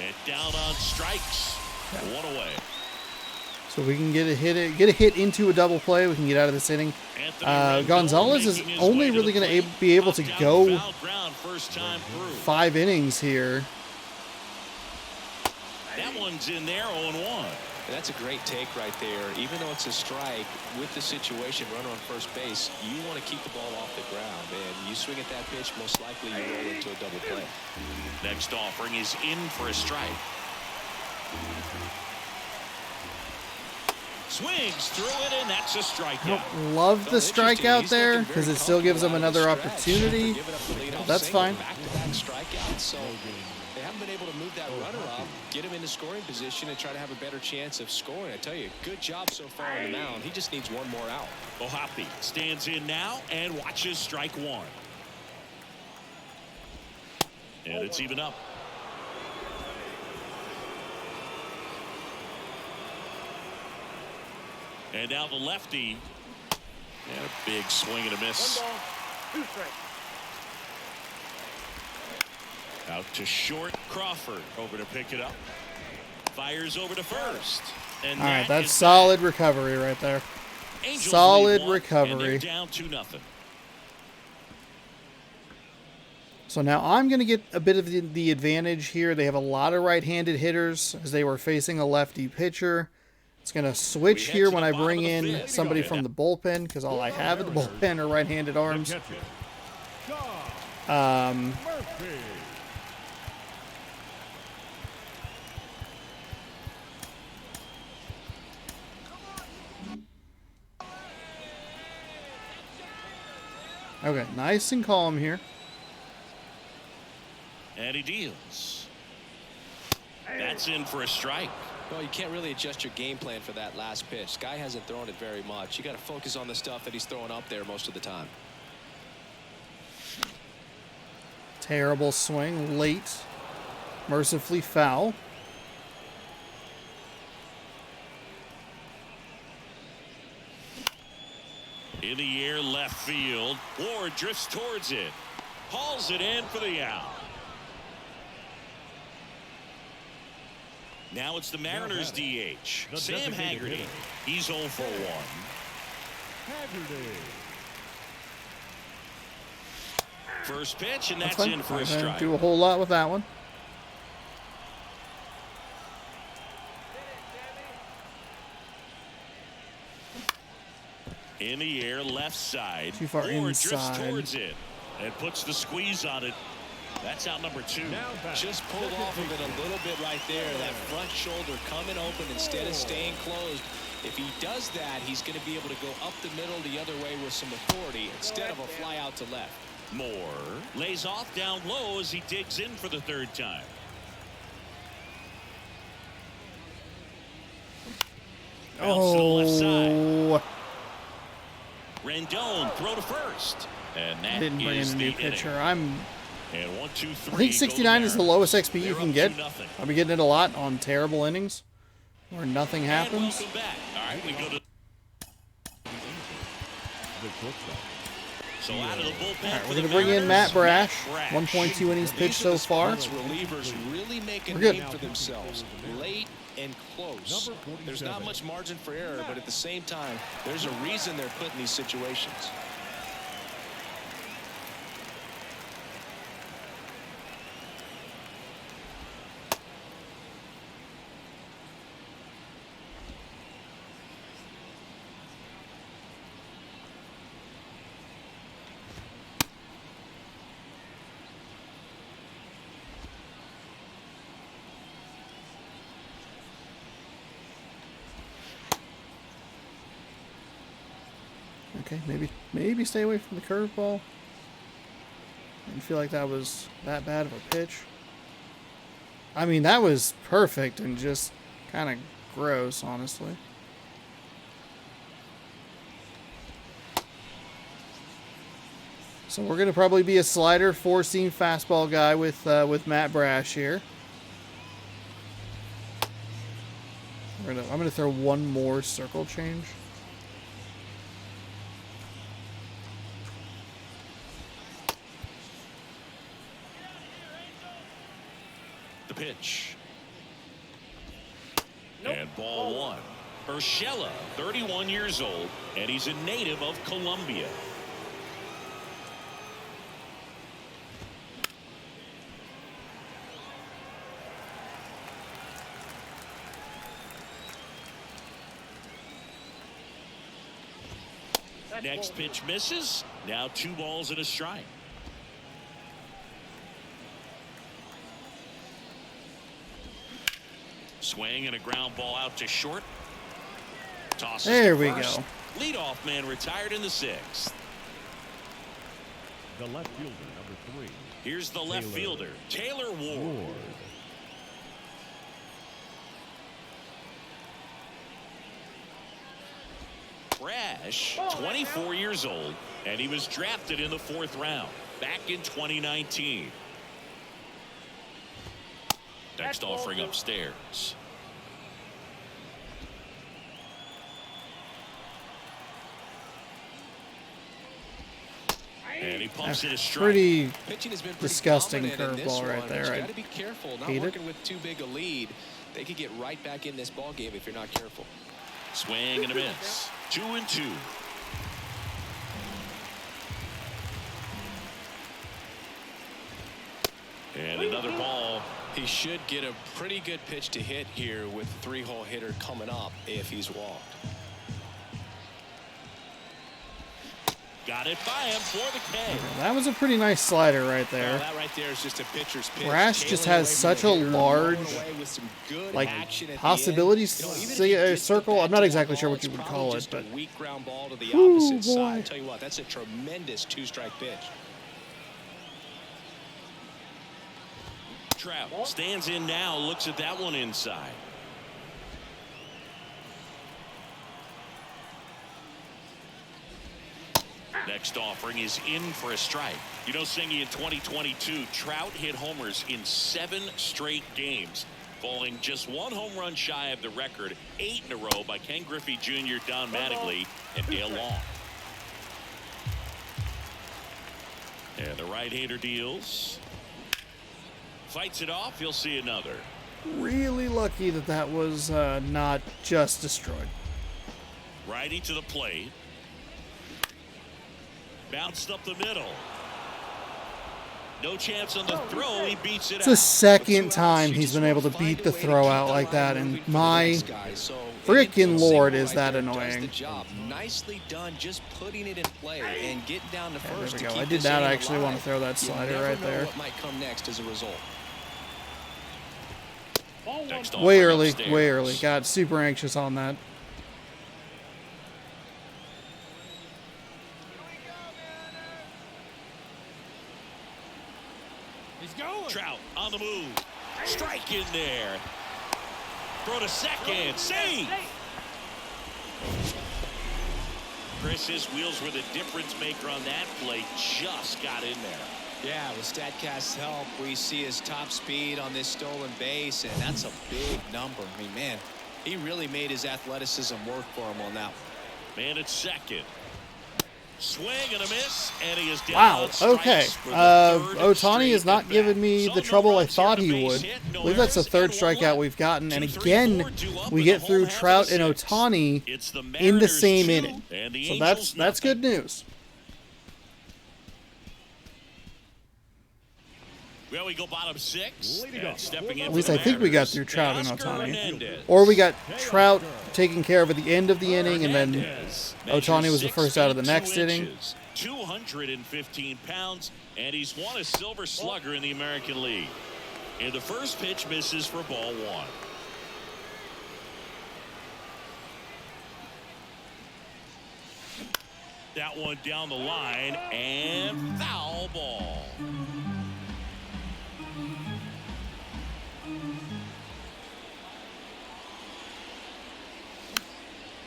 Speaker 2: And down on strikes. 1 away.
Speaker 1: So we can get a hit into a double play. We can get out of this inning.
Speaker 2: Anthony Rendon
Speaker 1: Gonzalez is
Speaker 2: making his
Speaker 1: only
Speaker 2: way to
Speaker 1: really
Speaker 2: the
Speaker 1: going to
Speaker 2: plate.
Speaker 1: be able to
Speaker 2: Knocked
Speaker 1: go
Speaker 2: down foul ground first time through.
Speaker 1: 5 innings here.
Speaker 2: That one's in there, 0-1.
Speaker 3: And that's a great take right there. Even though it's a strike, with the situation, runner on first base, you want to keep the ball off the ground. And you swing at that pitch, most likely you roll into a double play.
Speaker 2: Next offering is in for a strike. Swings through it, and that's a strikeout.
Speaker 1: Love the
Speaker 3: Well, interesting.
Speaker 1: strikeout
Speaker 3: He's
Speaker 1: there
Speaker 3: looking
Speaker 1: because
Speaker 3: very
Speaker 1: it still gives them
Speaker 3: comfortable
Speaker 1: another
Speaker 3: out of the stretch.
Speaker 1: opportunity.
Speaker 3: Giving up the leadoff
Speaker 1: That's
Speaker 3: single,
Speaker 1: fine.
Speaker 3: Back-to-back strikeouts, so they haven't been able to move that runner up, get him into scoring position, and try to have a better chance of scoring. I tell you, good job so far on the mound. He just needs one more out.
Speaker 2: Ohtani stands in now and watches strike 1. And it's even up. And now the lefty. And a big swing and a miss.
Speaker 5: 1 ball, 2 strikes.
Speaker 2: Out to short. Crawford over to pick it up. Fires over to first. And
Speaker 1: All right,
Speaker 2: that
Speaker 1: that's
Speaker 2: is
Speaker 1: solid recovery right there.
Speaker 2: Angels
Speaker 1: Solid
Speaker 2: lead one,
Speaker 1: recovery.
Speaker 2: And they're down 2-0.
Speaker 1: So now I'm going to get a bit of the advantage here. They have a lot of right-handed hitters as they were facing a lefty pitcher. It's going to switch
Speaker 2: head
Speaker 1: here
Speaker 2: to
Speaker 1: when
Speaker 2: the
Speaker 1: I
Speaker 2: bottom
Speaker 1: bring
Speaker 2: of the
Speaker 1: in
Speaker 2: fifth.
Speaker 1: somebody from the bullpen because all I have at the bullpen are right-handed
Speaker 4: The
Speaker 1: arms.
Speaker 4: catcher, Sean
Speaker 1: Um,
Speaker 4: Murphy.
Speaker 1: okay, nice and calm here.
Speaker 2: And he deals. That's in for a strike.
Speaker 3: Well, you can't really adjust your game plan for that last pitch. Guy hasn't thrown it very much. You got to focus on the stuff that he's throwing up there most of the time.
Speaker 1: Terrible swing, late, mercifully foul.
Speaker 2: In the air, left field. Ward drifts towards it. Hauls it in for the out. Now it's the Mariners DH.
Speaker 4: The
Speaker 2: Sam
Speaker 4: designated
Speaker 2: Haggerty.
Speaker 4: hitter.
Speaker 2: He's 0 for 1.
Speaker 4: Haggerty.
Speaker 2: First pitch, and
Speaker 1: That's
Speaker 2: that's
Speaker 1: fine.
Speaker 2: in for
Speaker 1: Not
Speaker 2: a
Speaker 1: gonna
Speaker 2: strike.
Speaker 1: do a whole lot with that one.
Speaker 2: In the air, left side.
Speaker 1: Too far
Speaker 2: Ward drifts
Speaker 1: inside.
Speaker 2: towards it and puts the squeeze on it. That's out number 2.
Speaker 4: Now back.
Speaker 3: Just pulled off of it a little bit right there. That front shoulder coming open instead of staying closed. If he does that, he's going to be able to go up the middle the other way with some authority instead of a fly out to left.
Speaker 2: Moore lays off down low as he digs in for the third time. Bounce to the left side.
Speaker 1: Oh,
Speaker 2: Rendon throw to first. And that
Speaker 1: didn't bring in
Speaker 2: is
Speaker 1: a new
Speaker 2: the inning.
Speaker 1: pitcher.
Speaker 2: And 1, 2, 3.
Speaker 1: I think 69 is the lowest XP you
Speaker 2: They're
Speaker 1: can
Speaker 2: up
Speaker 1: get.
Speaker 2: 2-0.
Speaker 1: I'll be getting it a lot on terrible innings where nothing
Speaker 2: And
Speaker 1: happens.
Speaker 2: welcome back. All right, we go to
Speaker 4: The shortstop.
Speaker 2: so out of the bullpen.
Speaker 1: All right,
Speaker 2: for
Speaker 1: we're
Speaker 2: the
Speaker 1: going to bring in
Speaker 2: Mariners,
Speaker 1: Matt Brash.
Speaker 2: Brash.
Speaker 1: 1.2 innings pitched
Speaker 3: These are
Speaker 1: so
Speaker 3: the
Speaker 1: far.
Speaker 3: spots relievers really make a
Speaker 1: We're good.
Speaker 3: name for themselves. Late and close.
Speaker 4: Number 47.
Speaker 3: There's not much margin for error, but at the same time, there's a reason they're put in these situations.
Speaker 1: Okay, maybe stay away from the curveball. Didn't feel like that was that bad of a pitch. I mean, that was perfect and just kind of gross, honestly. So we're gonna probably be a slider, 4-seam fastball guy with Matt Brash here. I'm gonna throw one more circle change.
Speaker 2: The pitch.
Speaker 5: Nope.
Speaker 2: And ball 1. Urshela, 31 years old, and he's a native of Colombia.
Speaker 5: That's
Speaker 2: Next
Speaker 5: ball
Speaker 2: pitch misses. Now 2 balls and a strike. Swing and a ground ball out to short. Tosses
Speaker 1: There
Speaker 2: to
Speaker 1: we
Speaker 2: first.
Speaker 1: go.
Speaker 2: Leadoff man retired in the 6th.
Speaker 4: The left fielder, number 3.
Speaker 2: Here's the left
Speaker 4: Taylor
Speaker 2: fielder, Taylor Ward.
Speaker 4: Ward.
Speaker 2: Brash, 24 years old, and he was drafted in the 4th round back in 2019. Next offering upstairs. And he pumps it a strike.
Speaker 1: Pretty
Speaker 3: Pitching has been pretty
Speaker 1: disgusting
Speaker 3: dominant in this
Speaker 1: curveball right
Speaker 3: one,
Speaker 1: there.
Speaker 3: but
Speaker 1: I
Speaker 3: you got to be careful. Not
Speaker 1: hate it.
Speaker 3: working with too big a lead. They could get right back in this ball game if you're not careful.
Speaker 2: Swing and a miss. 2-2. And another ball.
Speaker 3: He should get a pretty good pitch to hit here with a three-hole hitter coming up if he's walked.
Speaker 2: Got it by him for the K.
Speaker 1: That was a pretty nice slider right there.
Speaker 3: That right there is just a pitcher's pitch.
Speaker 1: Brash just
Speaker 3: Tailing
Speaker 1: has
Speaker 3: away
Speaker 1: such
Speaker 3: from
Speaker 1: a
Speaker 3: the hitter,
Speaker 1: large,
Speaker 3: going away with some good
Speaker 1: like,
Speaker 3: action at the
Speaker 1: possibilities
Speaker 3: end. You know, even if he gets the
Speaker 1: circle.
Speaker 3: bat
Speaker 1: I'm not
Speaker 3: to
Speaker 1: exactly
Speaker 3: the
Speaker 1: sure
Speaker 3: ball,
Speaker 1: what you
Speaker 3: it's
Speaker 1: would
Speaker 3: probably
Speaker 1: call it,
Speaker 3: just
Speaker 1: but
Speaker 3: a weak ground ball to the
Speaker 1: Whew,
Speaker 3: opposite side.
Speaker 1: boy.
Speaker 3: I'll tell you what, that's a tremendous two-strike pitch.
Speaker 2: Trout stands in now, looks at that one inside. Next offering is in for a strike. You know, Singy, in 2022, Trout hit homers in 7 straight games, falling just 1 home run shy of the record, 8 in a row by Ken Griffey Jr., Don Mattingly, and Dale Long. And the right-hander deals. Fights it off. You'll see another.
Speaker 1: really lucky that that was not just destroyed.
Speaker 2: Righty to the plate. Bounced up the middle. No chance on the throw. He beats it
Speaker 1: It's
Speaker 2: out.
Speaker 1: the second time he's been able to beat the throw out like that, and my freaking lord is that annoying.
Speaker 3: Nicely done, just putting it in play and getting down to first.
Speaker 1: There we go. I did not actually want to throw that slider right there.
Speaker 3: What might come next as a result?
Speaker 2: Next
Speaker 1: Way
Speaker 2: offering
Speaker 1: early,
Speaker 2: upstairs.
Speaker 1: way early. Got super anxious on that.
Speaker 2: Trout on the move. Strike in there. Throw to second. Save. Chris's wheels were the difference maker on that play. Just got in there.
Speaker 3: Yeah, with StatCast's help, we see his top speed on this stolen base, and that's a big number. I mean, man, he really made his athleticism work for him on that one.
Speaker 2: Man at second. Swing and a miss, and he is down.
Speaker 1: Wow,
Speaker 2: on strikes
Speaker 1: okay.
Speaker 2: for the third
Speaker 1: Ohtani
Speaker 2: straight
Speaker 1: is not
Speaker 2: at
Speaker 1: giving
Speaker 2: bat.
Speaker 1: me
Speaker 2: So
Speaker 1: the
Speaker 2: no
Speaker 1: trouble I
Speaker 2: runs here
Speaker 1: thought
Speaker 2: on
Speaker 1: he
Speaker 2: the
Speaker 1: would.
Speaker 2: base
Speaker 1: I
Speaker 2: hit, no
Speaker 1: believe that's the
Speaker 2: errors,
Speaker 1: third
Speaker 2: and one
Speaker 1: strikeout
Speaker 2: left.
Speaker 1: we've gotten. And
Speaker 2: 2-3-4,
Speaker 1: again,
Speaker 2: 2 up
Speaker 1: we
Speaker 2: in
Speaker 1: get
Speaker 2: the
Speaker 1: through
Speaker 2: home half of
Speaker 1: Trout
Speaker 2: the
Speaker 1: and
Speaker 2: sixth.
Speaker 1: Ohtani
Speaker 2: It's the
Speaker 1: in the
Speaker 2: Mariners
Speaker 1: same
Speaker 2: 2
Speaker 1: inning.
Speaker 2: and the
Speaker 1: So
Speaker 2: Angels
Speaker 1: that's
Speaker 2: nothing.
Speaker 1: good news.
Speaker 2: Well, we go bottom 6.
Speaker 4: Way to go.
Speaker 2: And stepping in
Speaker 1: At
Speaker 2: for
Speaker 1: least
Speaker 2: the
Speaker 1: I think we got
Speaker 2: Mariners,
Speaker 1: through Trout and
Speaker 2: Oscar
Speaker 1: Ohtani.
Speaker 2: Hernandez.
Speaker 1: Or we got Trout taking care of at the end of the inning, and then
Speaker 2: Hernandez
Speaker 1: Ohtani
Speaker 2: measures
Speaker 1: was the
Speaker 2: 6
Speaker 1: first out of the
Speaker 2: feet,
Speaker 1: next
Speaker 2: 2
Speaker 1: inning.
Speaker 2: inches, 215 pounds, and he's won a Silver Slugger in the American League. And the first pitch misses for ball 1. That one down the line, and foul ball.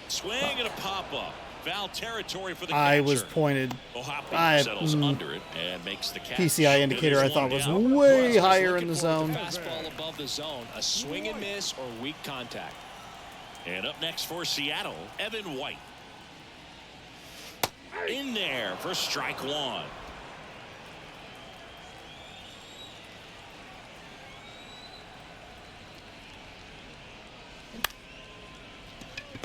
Speaker 2: Swing and a pop-up. Foul territory for the catcher.
Speaker 1: I was pointed.
Speaker 2: O'Hoppe settles under it and makes the catch.
Speaker 1: PCI
Speaker 2: It
Speaker 1: indicator
Speaker 2: is
Speaker 1: I
Speaker 2: one
Speaker 1: thought was
Speaker 2: down.
Speaker 1: way
Speaker 3: Just
Speaker 1: higher
Speaker 3: looking
Speaker 1: in the
Speaker 3: for
Speaker 1: zone.
Speaker 3: Fastball above the zone, a swing and miss or weak contact.
Speaker 2: And up next for Seattle, Evan White. In there for strike 1.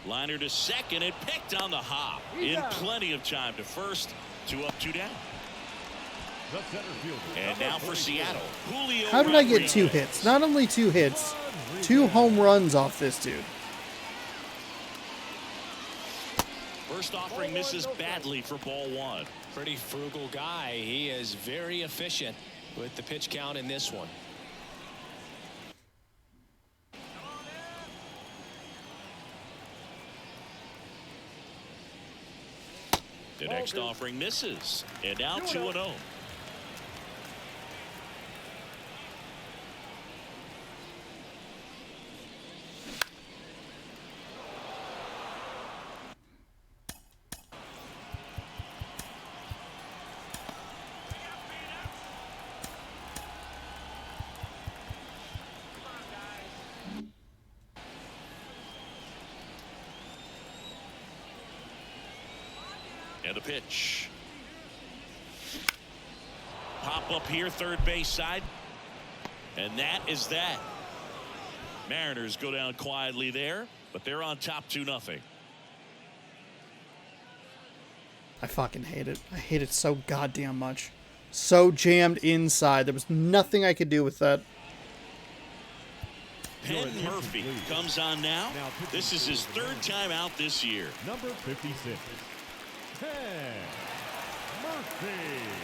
Speaker 2: Liner to second and picked on the hop. In plenty of time to first. 2 up, 2 down.
Speaker 4: The center fielder.
Speaker 2: And now for Seattle, Julio
Speaker 1: How did I get 2
Speaker 2: Rodriguez.
Speaker 1: hits? Not only 2 hits, 2 home runs off this dude.
Speaker 2: First offering misses badly for ball 1.
Speaker 3: Pretty frugal guy. He is very efficient with the pitch count in this one.
Speaker 2: The next offering misses. And now 2-0. And the pitch. Pop up here, third base side. And that is that. Mariners go down quietly there, but they're on top 2-0.
Speaker 1: I fucking hate it. I hate it so goddamn much. So jammed inside. There was nothing I could do with that.
Speaker 2: Penn Murphy comes on now. This is his third time out this year.
Speaker 4: Number 56, Penn Murphy.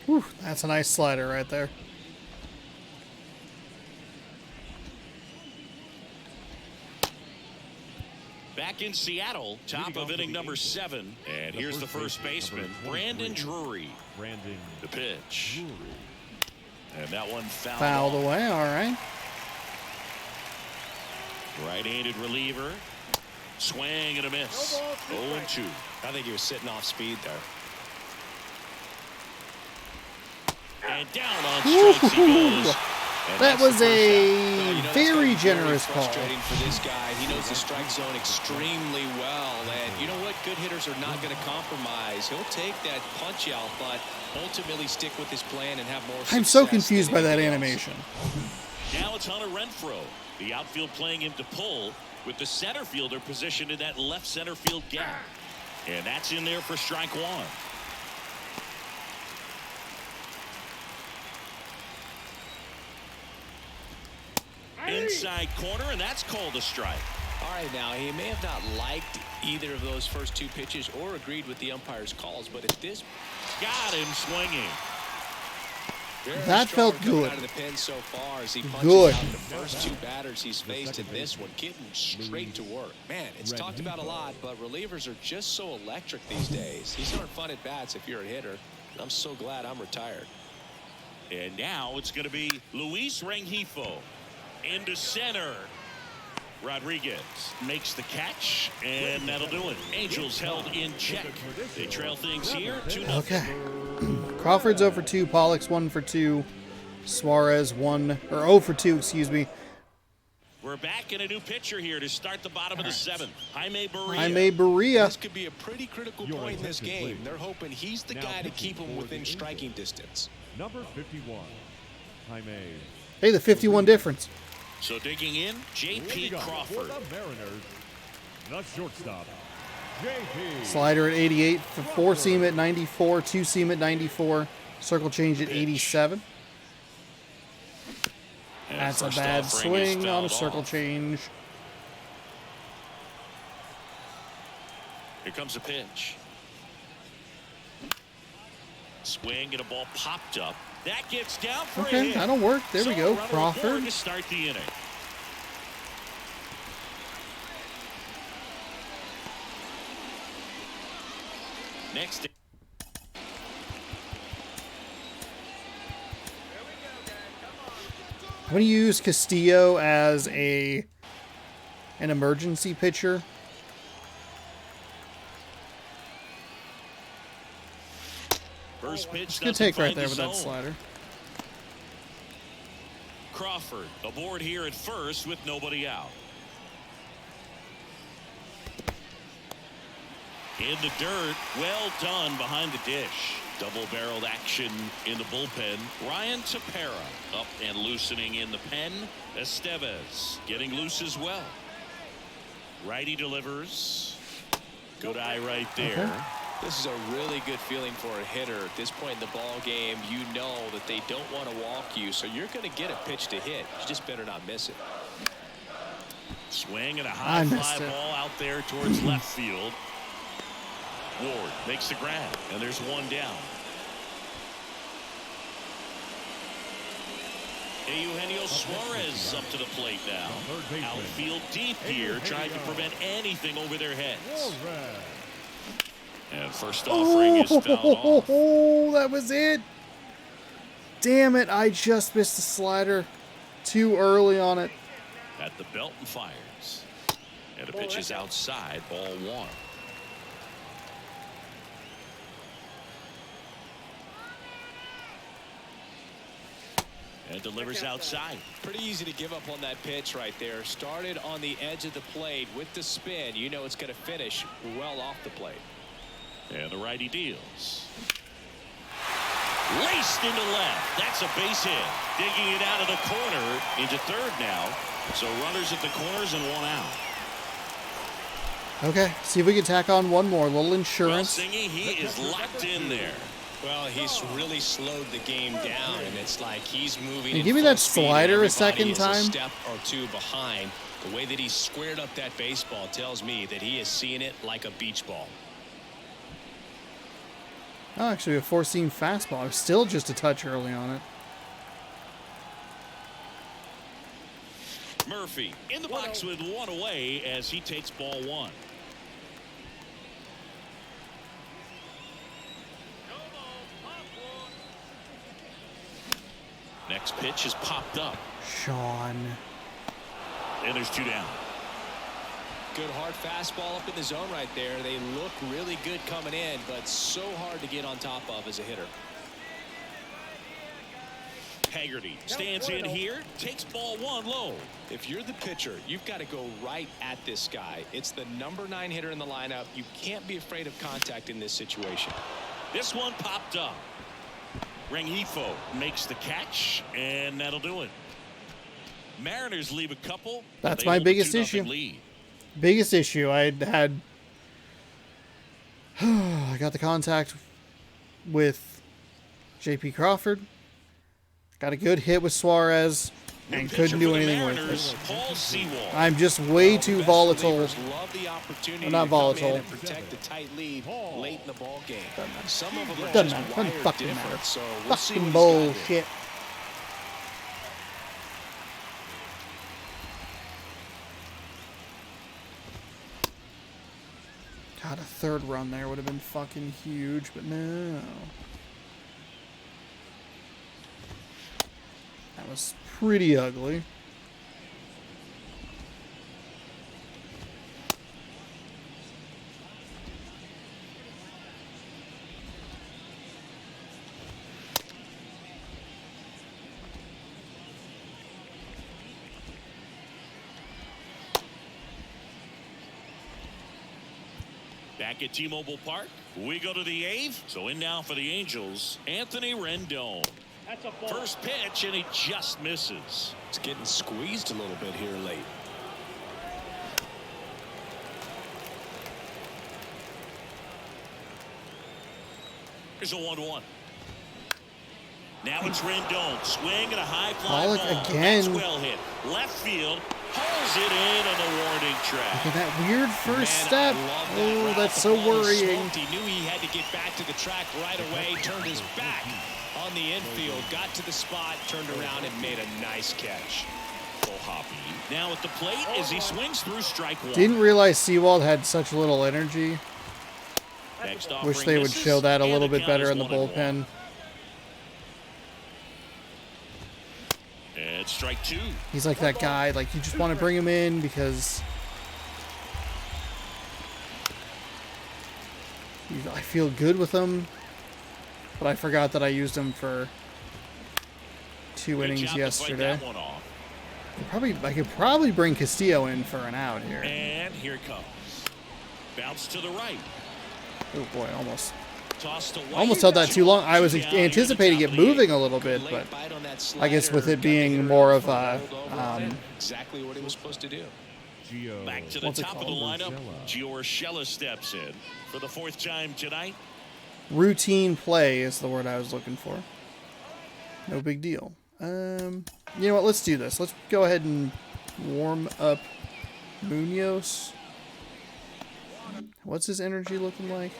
Speaker 1: Whew, that's a nice slider right there.
Speaker 2: Back in Seattle, top of inning number 7. And here's the first baseman, Brandon Drury.
Speaker 4: Brandon
Speaker 2: The pitch. And that one
Speaker 1: Fouled away, all right.
Speaker 2: Right-handed reliever. Swing and a miss. 0-2.
Speaker 3: I think he was sitting off speed there.
Speaker 2: And down on strikes he goes. And
Speaker 1: That
Speaker 2: that's
Speaker 1: was
Speaker 2: the first out.
Speaker 1: a
Speaker 3: It's
Speaker 1: very
Speaker 3: gotta be
Speaker 1: generous call.
Speaker 3: frustrating for this guy. He knows the strike zone extremely well, and you know what? Good hitters are not going to compromise. He'll take that punch out, but ultimately stick with his plan and have more success.
Speaker 1: I'm so confused
Speaker 3: than
Speaker 1: by that
Speaker 3: anything else.
Speaker 1: animation.
Speaker 2: Now it's Hunter Renfroe. The outfield playing him to pull, with the center fielder positioned in that left center field gap. And that's in there for strike 1. Inside corner, and that's called a strike.
Speaker 3: All right, now, he may have not liked either of those first 2 pitches or agreed with the umpire's calls, but at this...
Speaker 2: Got him swinging.
Speaker 3: Very
Speaker 1: That
Speaker 3: strong
Speaker 1: felt
Speaker 3: coming
Speaker 1: good.
Speaker 3: out of the pen so far as he punches
Speaker 1: Good.
Speaker 3: out the first 2 batters he's faced in this one, getting straight to work. Man, it's talked about a lot, but relievers are just so electric these days. These aren't fun at bats if you're a hitter. I'm so glad I'm retired.
Speaker 2: And now it's going to be Luis Rengifo into center. Rodriguez makes the catch, and that'll do it. Angels held in check. They trail things here 2-0.
Speaker 1: Okay. Crawford's 0 for 2, Pollock's 1 for 2, Suarez 0 for 2, excuse me.
Speaker 2: We're back in a new pitcher here to start the bottom of the 7th. Jaime Barria.
Speaker 1: Jaime Barria.
Speaker 3: This could be a pretty critical point in this game. They're hoping he's the guy to keep him within striking distance.
Speaker 4: Number 51, Jaime.
Speaker 1: Hey, the 51 difference.
Speaker 2: So digging in, J.P.
Speaker 4: For
Speaker 2: Crawford.
Speaker 4: the Mariners, the shortstop, J.P.
Speaker 1: Slider at 88, 4-seam at 94, 2-seam at 94, circle change at 87.
Speaker 2: And
Speaker 1: That's a
Speaker 2: first
Speaker 1: bad
Speaker 2: offering is
Speaker 1: swing on a
Speaker 2: fouled
Speaker 1: circle
Speaker 2: off.
Speaker 1: change.
Speaker 2: Here comes a pitch. Swing and a ball popped up. That gets down for a
Speaker 1: Okay,
Speaker 2: hit.
Speaker 1: that'll work. There we
Speaker 2: So
Speaker 1: go.
Speaker 2: runner aboard
Speaker 1: Crawford.
Speaker 2: to start the inning. Next.
Speaker 1: I'm going to use Castillo as an emergency pitcher.
Speaker 2: First pitch.
Speaker 1: Good take right there with that slider.
Speaker 2: Crawford aboard here at first with nobody out. In the dirt, well done behind the dish. Double-barreled action in the bullpen. Ryan Tepera up and loosening in the pen. Estevez getting loose as well. Righty delivers. Good eye right there.
Speaker 1: Okay.
Speaker 3: This is a really good feeling for a hitter at this point in the ball game. You know that they don't want to walk you, so you're going to get a pitch to hit. You just better not miss it.
Speaker 2: Swing and a
Speaker 1: I
Speaker 2: high
Speaker 1: missed
Speaker 2: fly
Speaker 1: it.
Speaker 2: ball out there towards left field. Ward makes the grab, and there's one down. Eugenio Suarez up to the plate now.
Speaker 4: Third baseman.
Speaker 2: Outfield deep here, trying to prevent anything over their heads.
Speaker 4: Suarez.
Speaker 2: And first offering is fouled off.
Speaker 1: Oh, that was it. Damn it, I just missed the slider. Too early on it.
Speaker 2: At the belt and fires. And the pitch is outside, ball one. And delivers outside.
Speaker 3: Pretty easy to give up on that pitch right there. Started on the edge of the plate with the spin. You know it's going to finish well off the plate.
Speaker 2: And the righty deals. Laced into left. That's a base hit. Digging it out of the corner into third now. So runners at the corners and one out.
Speaker 1: Okay, see if we can tack on one more. Little
Speaker 2: Well,
Speaker 1: insurance.
Speaker 2: Singy, he is locked in there.
Speaker 3: Well, he's really slowed the game down, and it's like he's moving.
Speaker 1: Hey,
Speaker 3: in
Speaker 1: give me
Speaker 3: full
Speaker 1: that
Speaker 3: speed, and
Speaker 1: slider a
Speaker 3: everybody
Speaker 1: second
Speaker 3: is
Speaker 1: time.
Speaker 3: A step or two behind. The way that he squared up that baseball tells me that he is seeing it like a beach ball.
Speaker 1: Oh, actually, a four-seam fastball. I was still just a touch early on it.
Speaker 2: Murphy in the box with one away as he takes ball one. Next pitch is popped up.
Speaker 1: Sean.
Speaker 2: And there's two down.
Speaker 3: Good hard fastball up in the zone right there. They look really good coming in, but so hard to get on top of as a hitter.
Speaker 2: Haggerty stands in here, takes ball one low.
Speaker 3: If you're the pitcher, you've got to go right at this guy. It's the number 9 hitter in the lineup. You can't be afraid of contact in this situation.
Speaker 2: This one popped up. Rengifo makes the catch, and that'll do it. Mariners leave a couple.
Speaker 1: That's
Speaker 2: They
Speaker 1: my
Speaker 2: hold a
Speaker 1: biggest
Speaker 2: 2-0
Speaker 1: issue.
Speaker 2: lead.
Speaker 1: Biggest issue I had. I got the contact with J.P. Crawford. Got a good hit with Suarez. And
Speaker 2: Pitcher
Speaker 1: couldn't do
Speaker 2: for the
Speaker 1: anything with
Speaker 2: Mariners,
Speaker 1: it.
Speaker 2: Paul Sewald.
Speaker 1: I'm just way too
Speaker 3: Best
Speaker 1: volatile.
Speaker 3: relievers love the opportunity
Speaker 1: Well, not
Speaker 3: to come
Speaker 1: volatile.
Speaker 3: in and protect the tight lead late in the ball game. Some of them are
Speaker 1: Doesn't
Speaker 3: just
Speaker 1: matter.
Speaker 3: wired
Speaker 1: Doesn't fucking
Speaker 3: different.
Speaker 1: matter.
Speaker 3: So we'll see
Speaker 1: Fucking
Speaker 3: what he's got here.
Speaker 1: bullshit. God, a third run there would have been fucking huge, but no. That was pretty ugly.
Speaker 2: Back at T-Mobile Park, we go to the 8th. So in now for the Angels, Anthony Rendon.
Speaker 5: That's a ball.
Speaker 2: First pitch, and he just misses.
Speaker 3: It's getting squeezed a little bit here late.
Speaker 2: Here's a 1-1. Now it's Rendon. Swing and a high fly
Speaker 1: Pollock
Speaker 2: ball.
Speaker 1: again.
Speaker 2: That's well hit. Left field. Pulls it in on the warning track.
Speaker 1: Look at that weird first
Speaker 3: Man,
Speaker 1: step.
Speaker 3: I love that
Speaker 1: Oh,
Speaker 3: route.
Speaker 1: that's
Speaker 3: The
Speaker 1: so
Speaker 3: ball was
Speaker 1: worrying.
Speaker 3: smoked. He knew he had to get back to the track right away. Turned his back on the infield. Got to the spot. Turned around and made a nice catch.
Speaker 2: Full Hoppy now at the plate as he swings through strike one.
Speaker 1: Didn't realize Sewald had such little energy.
Speaker 2: Next
Speaker 1: Wish
Speaker 2: offering
Speaker 1: they would
Speaker 2: misses,
Speaker 1: show that a
Speaker 2: and
Speaker 1: little
Speaker 2: the
Speaker 1: bit
Speaker 2: count
Speaker 1: better
Speaker 2: is
Speaker 1: in the
Speaker 2: 1-1.
Speaker 1: bullpen.
Speaker 2: And strike two.
Speaker 1: He's like that guy, like you just want to bring him in because I feel good with him, but I forgot that I used him for 2
Speaker 2: Good
Speaker 1: innings
Speaker 2: job to fight
Speaker 1: yesterday.
Speaker 2: that one off.
Speaker 1: I could probably bring Castillo in for an out here.
Speaker 2: And here it comes. Bounce to the right.
Speaker 1: Oh boy, almost
Speaker 2: Toss to White.
Speaker 1: almost held that too long. I was
Speaker 2: Down here to
Speaker 1: anticipating
Speaker 2: top
Speaker 1: it
Speaker 2: of the
Speaker 1: moving
Speaker 2: eighth.
Speaker 1: a little bit,
Speaker 3: Late
Speaker 1: but
Speaker 3: bite on that
Speaker 1: I guess with
Speaker 3: slider,
Speaker 1: it
Speaker 3: got to get
Speaker 1: being
Speaker 3: it
Speaker 1: more
Speaker 3: off
Speaker 1: of
Speaker 3: and
Speaker 1: a
Speaker 3: rolled over. Exactly what he was supposed to do.
Speaker 4: Gio.
Speaker 2: Back to the
Speaker 1: What's it
Speaker 2: top of the
Speaker 1: called?
Speaker 2: lineup.
Speaker 4: Urshela.
Speaker 2: Gio Urshela steps in for the 4th time tonight.
Speaker 1: routine play is the word I was looking for. No big deal. You know what? Let's do this. Let's go ahead and warm up Munoz. What's his energy looking like?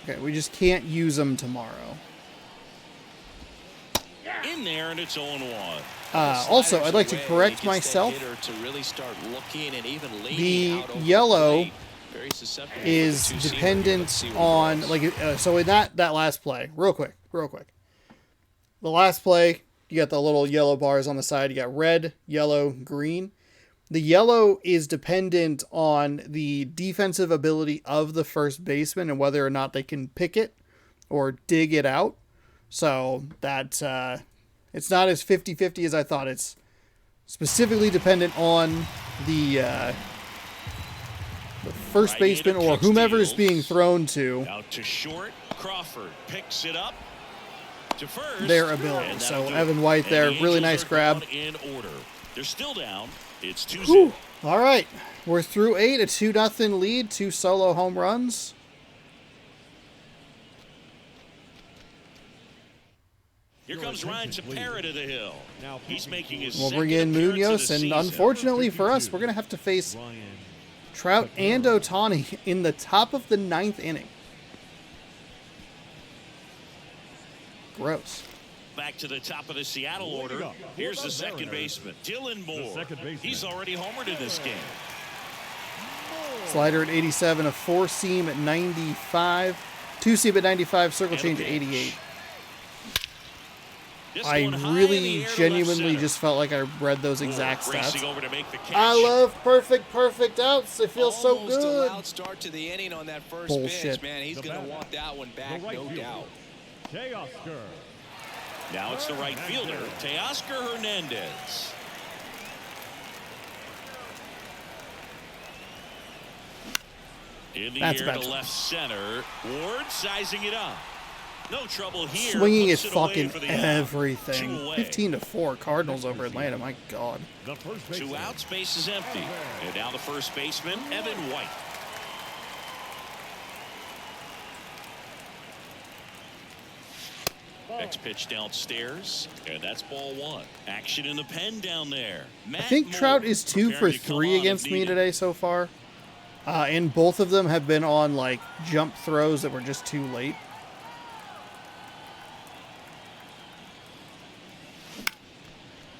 Speaker 1: Okay, we just can't use him tomorrow.
Speaker 2: In there, and it's 0-1.
Speaker 1: Also, I'd like to correct myself. The yellow is dependent on, like, so in that last play, real quick. The last play, you got the little yellow bars on the side. You got red, yellow, green. The yellow is dependent on the defensive ability of the first baseman and whether or not they can pick it or dig it out. So that it's not as 50-50 as I thought. It's specifically dependent on the first baseman or whomever is being thrown to.
Speaker 2: Out to short. Crawford picks it up to first.
Speaker 1: Their ability. So Evan White there, really nice grab.
Speaker 2: In order. They're still down. It's 2-0.
Speaker 1: All right, we're through 8, a 2-0 lead, 2 solo home runs.
Speaker 2: Here comes Ryan Tepera to the hill. He's making his
Speaker 1: We'll bring in Munoz, and unfortunately for us, we're going to have to face Trout and Ohtani in the top of the 9th inning. Gross.
Speaker 2: Back to the top of the Seattle order. Here's the second baseman, Dylan Moore. He's already homered in this game.
Speaker 1: Slider at 87, a 4-seam at 95, 2-seam at 95, circle change at 88. I really genuinely just felt like I read those exact stats. I love perfect outs. It feels so good.
Speaker 3: Start to the inning on that first
Speaker 1: Bullshit.
Speaker 3: pitch, man. He's going to want that one back, no doubt.
Speaker 4: Teoscar.
Speaker 2: Now it's the right fielder, Teoscar Hernandez. In the
Speaker 1: That's
Speaker 2: air
Speaker 1: bad.
Speaker 2: to left center. Ward sizing it up. No trouble here.
Speaker 1: Swinging is
Speaker 2: Puts it away
Speaker 1: fucking
Speaker 2: for the out.
Speaker 1: everything.
Speaker 2: 2 away.
Speaker 1: 15-4 Cardinals over Atlanta. My God.
Speaker 4: The first
Speaker 2: 2
Speaker 4: baseman.
Speaker 2: outs, base is empty. And now the first baseman, Evan White. Next pitch downstairs, and that's ball 1. Action in the pen down there.
Speaker 1: I think Trout is 2 for 3 against me today so far. And both of them have been on, like, jump throws that were just too late.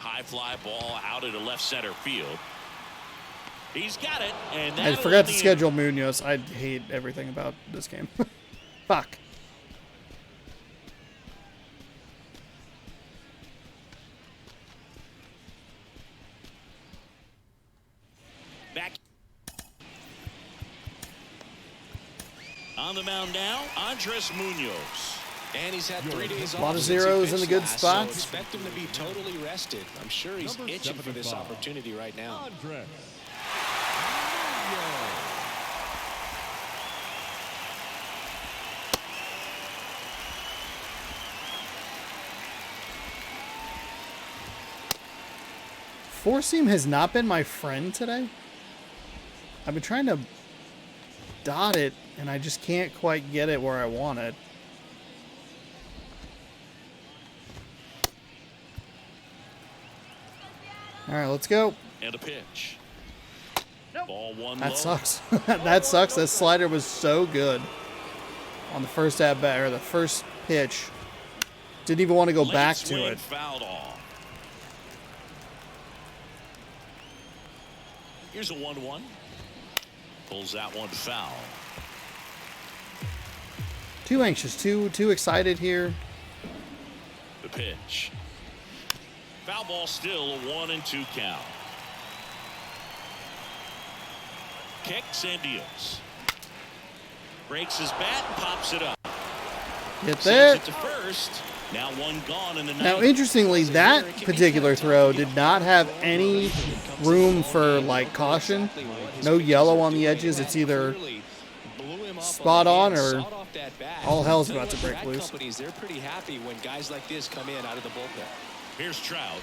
Speaker 2: High fly ball out into left center field. He's got it. And
Speaker 1: I forgot to schedule Munoz. I hate everything about this game. Fuck.
Speaker 2: Back on the mound now, Andres Munoz.
Speaker 3: And he's had 3 days off.
Speaker 1: A lot of
Speaker 3: since he
Speaker 1: zeros in the
Speaker 3: pitched
Speaker 1: good
Speaker 3: last,
Speaker 1: spots.
Speaker 3: So expect him to be totally rested. I'm sure he's
Speaker 4: Number
Speaker 3: itching for this
Speaker 4: 75.
Speaker 3: opportunity right now.
Speaker 4: Andres.
Speaker 1: Four-seam has not been my friend today. I've been trying to dot it, and I just can't quite get it where I want it. All right, let's go.
Speaker 2: And a pitch. Ball 1
Speaker 1: That
Speaker 2: low.
Speaker 1: sucks. That sucks. That slider was so good on the first at bat or the first pitch. Didn't even want to go
Speaker 2: Late
Speaker 1: back
Speaker 2: swing,
Speaker 1: to it.
Speaker 2: Fouled off. Here's a 1-1. Pulls that one foul.
Speaker 1: Too anxious, too excited here.
Speaker 2: The pitch. Foul ball still, a 1-2 count. Kicks and deals. Breaks his bat and pops it up.
Speaker 1: Get
Speaker 2: Sends
Speaker 1: there.
Speaker 2: it to first. Now 1 gone in the
Speaker 1: Now,
Speaker 2: ninth.
Speaker 1: interestingly, that particular throw did not have any room for, like, caution. No yellow on the edges. It's either spot on or all hell's about to break loose.
Speaker 3: They're pretty happy when guys like this come in out of the bullpen.
Speaker 2: Here's Trout.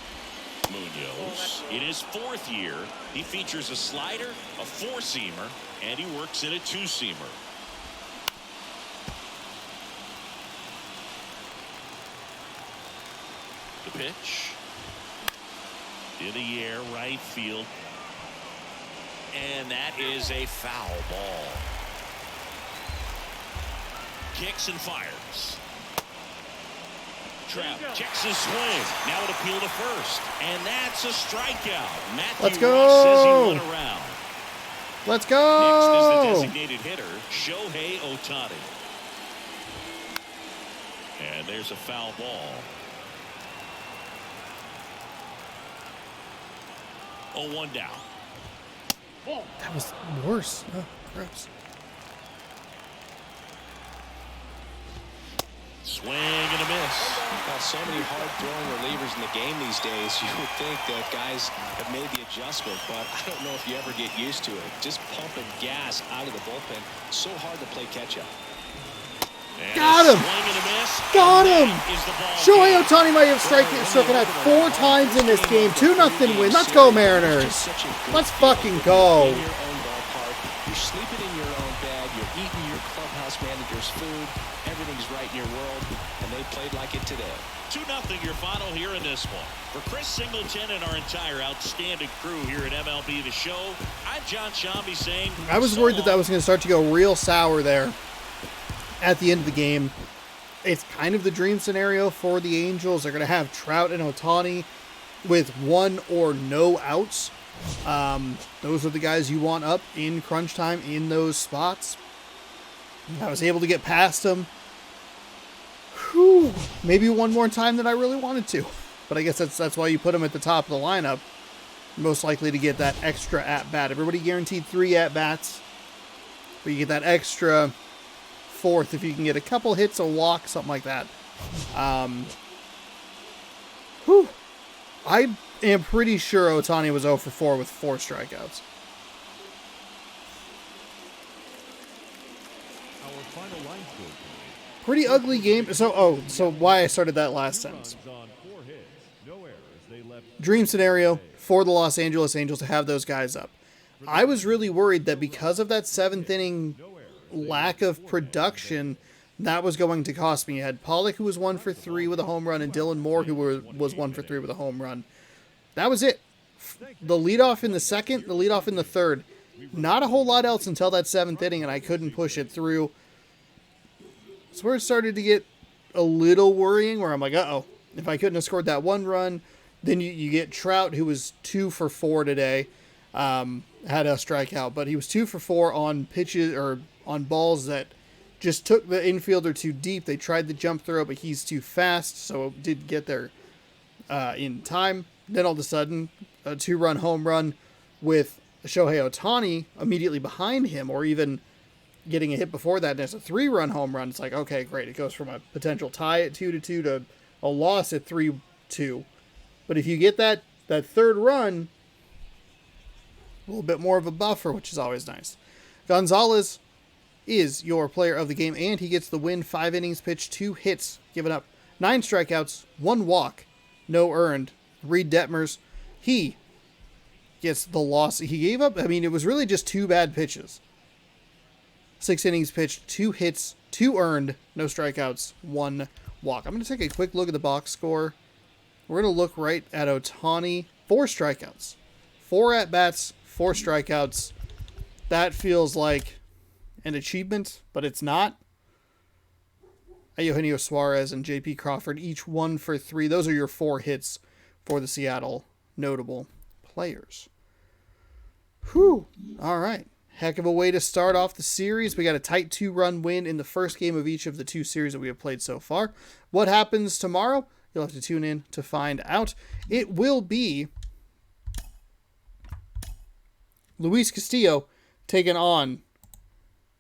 Speaker 2: Munoz. In his 4th year, he features a slider, a 4-seamer, and he works in a 2-seamer. The pitch. In the air, right field. and that is a foul ball. Kicks and fires. Trout checks his swing. Now an appeal to first. And that's a strikeout. Matthew
Speaker 1: Let's
Speaker 2: Ross says he
Speaker 1: go.
Speaker 2: went around.
Speaker 1: Let's
Speaker 2: Next is
Speaker 1: go.
Speaker 2: the designated hitter, Shohei Ohtani. And there's a foul ball. 0-1 down.
Speaker 1: That was worse. Oh, gross.
Speaker 2: Swing and a miss.
Speaker 3: Got so many hard-throwing relievers in the game these days. You would think that guys have made the adjustment, but I don't know if you ever get used to it. Just pumping gas out of the bullpen. So hard to play catch-up.
Speaker 1: Got him!
Speaker 2: Swing and a miss.
Speaker 1: Got him!
Speaker 2: Is the ball
Speaker 1: Shohei
Speaker 2: game.
Speaker 1: Ohtani might have struck it out 4 times in this game. 2-0 win. Let's go, Mariners. Let's fucking go.
Speaker 3: In your own ballpark, you're sleeping in your own bed, you're eating your clubhouse manager's food, everything's right in your world, and they played like it today.
Speaker 2: 2-0 your final here in this one. For Chris Singleton and our entire outstanding crew here at MLB The Show, I'm John Shambi saying...
Speaker 1: I was worried that was going to start to go real sour there at the end of the game. It's kind of the dream scenario for the Angels. They're going to have Trout and Ohtani with 1 or no outs. Those are the guys you want up in crunch time in those spots. I was able to get past them. Whew, maybe one more time than I really wanted to. But I guess that's why you put them at the top of the lineup. Most likely to get that extra at-bat. Everybody guaranteed 3 at-bats. But you get that extra 4th if you can get a couple hits, a walk, something like that. I am pretty sure Ohtani was 0 for 4 with 4 strikeouts.
Speaker 4: Our final line score
Speaker 1: Pretty ugly game. So why I started that last sentence.
Speaker 4: on 4 hits, no errors. They left
Speaker 1: Dream scenario for the Los Angeles Angels to have those guys up. I was really worried that because of that 7th inning lack of production, that was going to cost me. You had Pollock, who was 1 for 3 with a home run, and Dylan Moore, who was 1 for 3 with a home run. That was it. The leadoff in the second, the leadoff in the third. Not a whole lot else until that 7th inning, and I couldn't push it through. That's where it started to get a little worrying, where I'm like, uh-oh, if I couldn't have scored that 1 run, then you get Trout, who was 2 for 4 today, had a strikeout, but he was 2 for 4 on pitches or on balls that just took the infielder too deep. They tried the jump throw, but he's too fast, so it didn't get there in time. Then all of a sudden, a 2-run home run with Shohei Ohtani immediately behind him, or even getting a hit before that, and it's a 3-run home run. It's like, okay, great. It goes from a potential tie at 2-2 to a loss at 3-2. But if you get that 3rd run, a little bit more of a buffer, which is always nice. Gonzalez is your player of the game, and he gets the win. 5 innings pitched, 2 hits given up, 9 strikeouts, 1 walk, no earned. Reed Detmers, he gets the loss. He gave up, I mean, it was really just 2 bad pitches. 6 innings pitched, 2 hits, 2 earned, no strikeouts, 1 walk. I'm going to take a quick look at the box score. We're going to look right at Ohtani. 4 strikeouts, 4 at-bats, 4 strikeouts. That feels like an achievement, but it's not. Eugenio Suarez and J.P. Crawford, each 1 for 3. Those are your 4 hits for the Seattle notable players. Whew. All right. Heck of a way to start off the series. We got a tight 2-run win in the first game of each of the 2 series that we have played so far. What happens tomorrow? You'll have to tune in to find out. It will be Luis Castillo taking on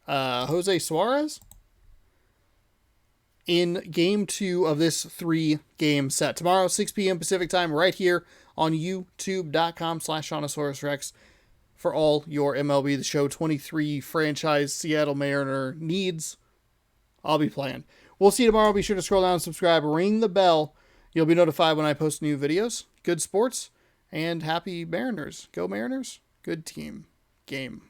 Speaker 1: Jose Suarez in game 2 of this 3-game set. Tomorrow, 6 p.m. Pacific time, right here on youtube.com/Shaunosaurus for all your MLB The Show 23 franchise Seattle Mariner needs. I'll be playing. We'll see you tomorrow. Be sure to scroll down and subscribe. Ring the bell. You'll be notified when I post new videos. Good sports and happy Mariners. Go Mariners. Good team. Game.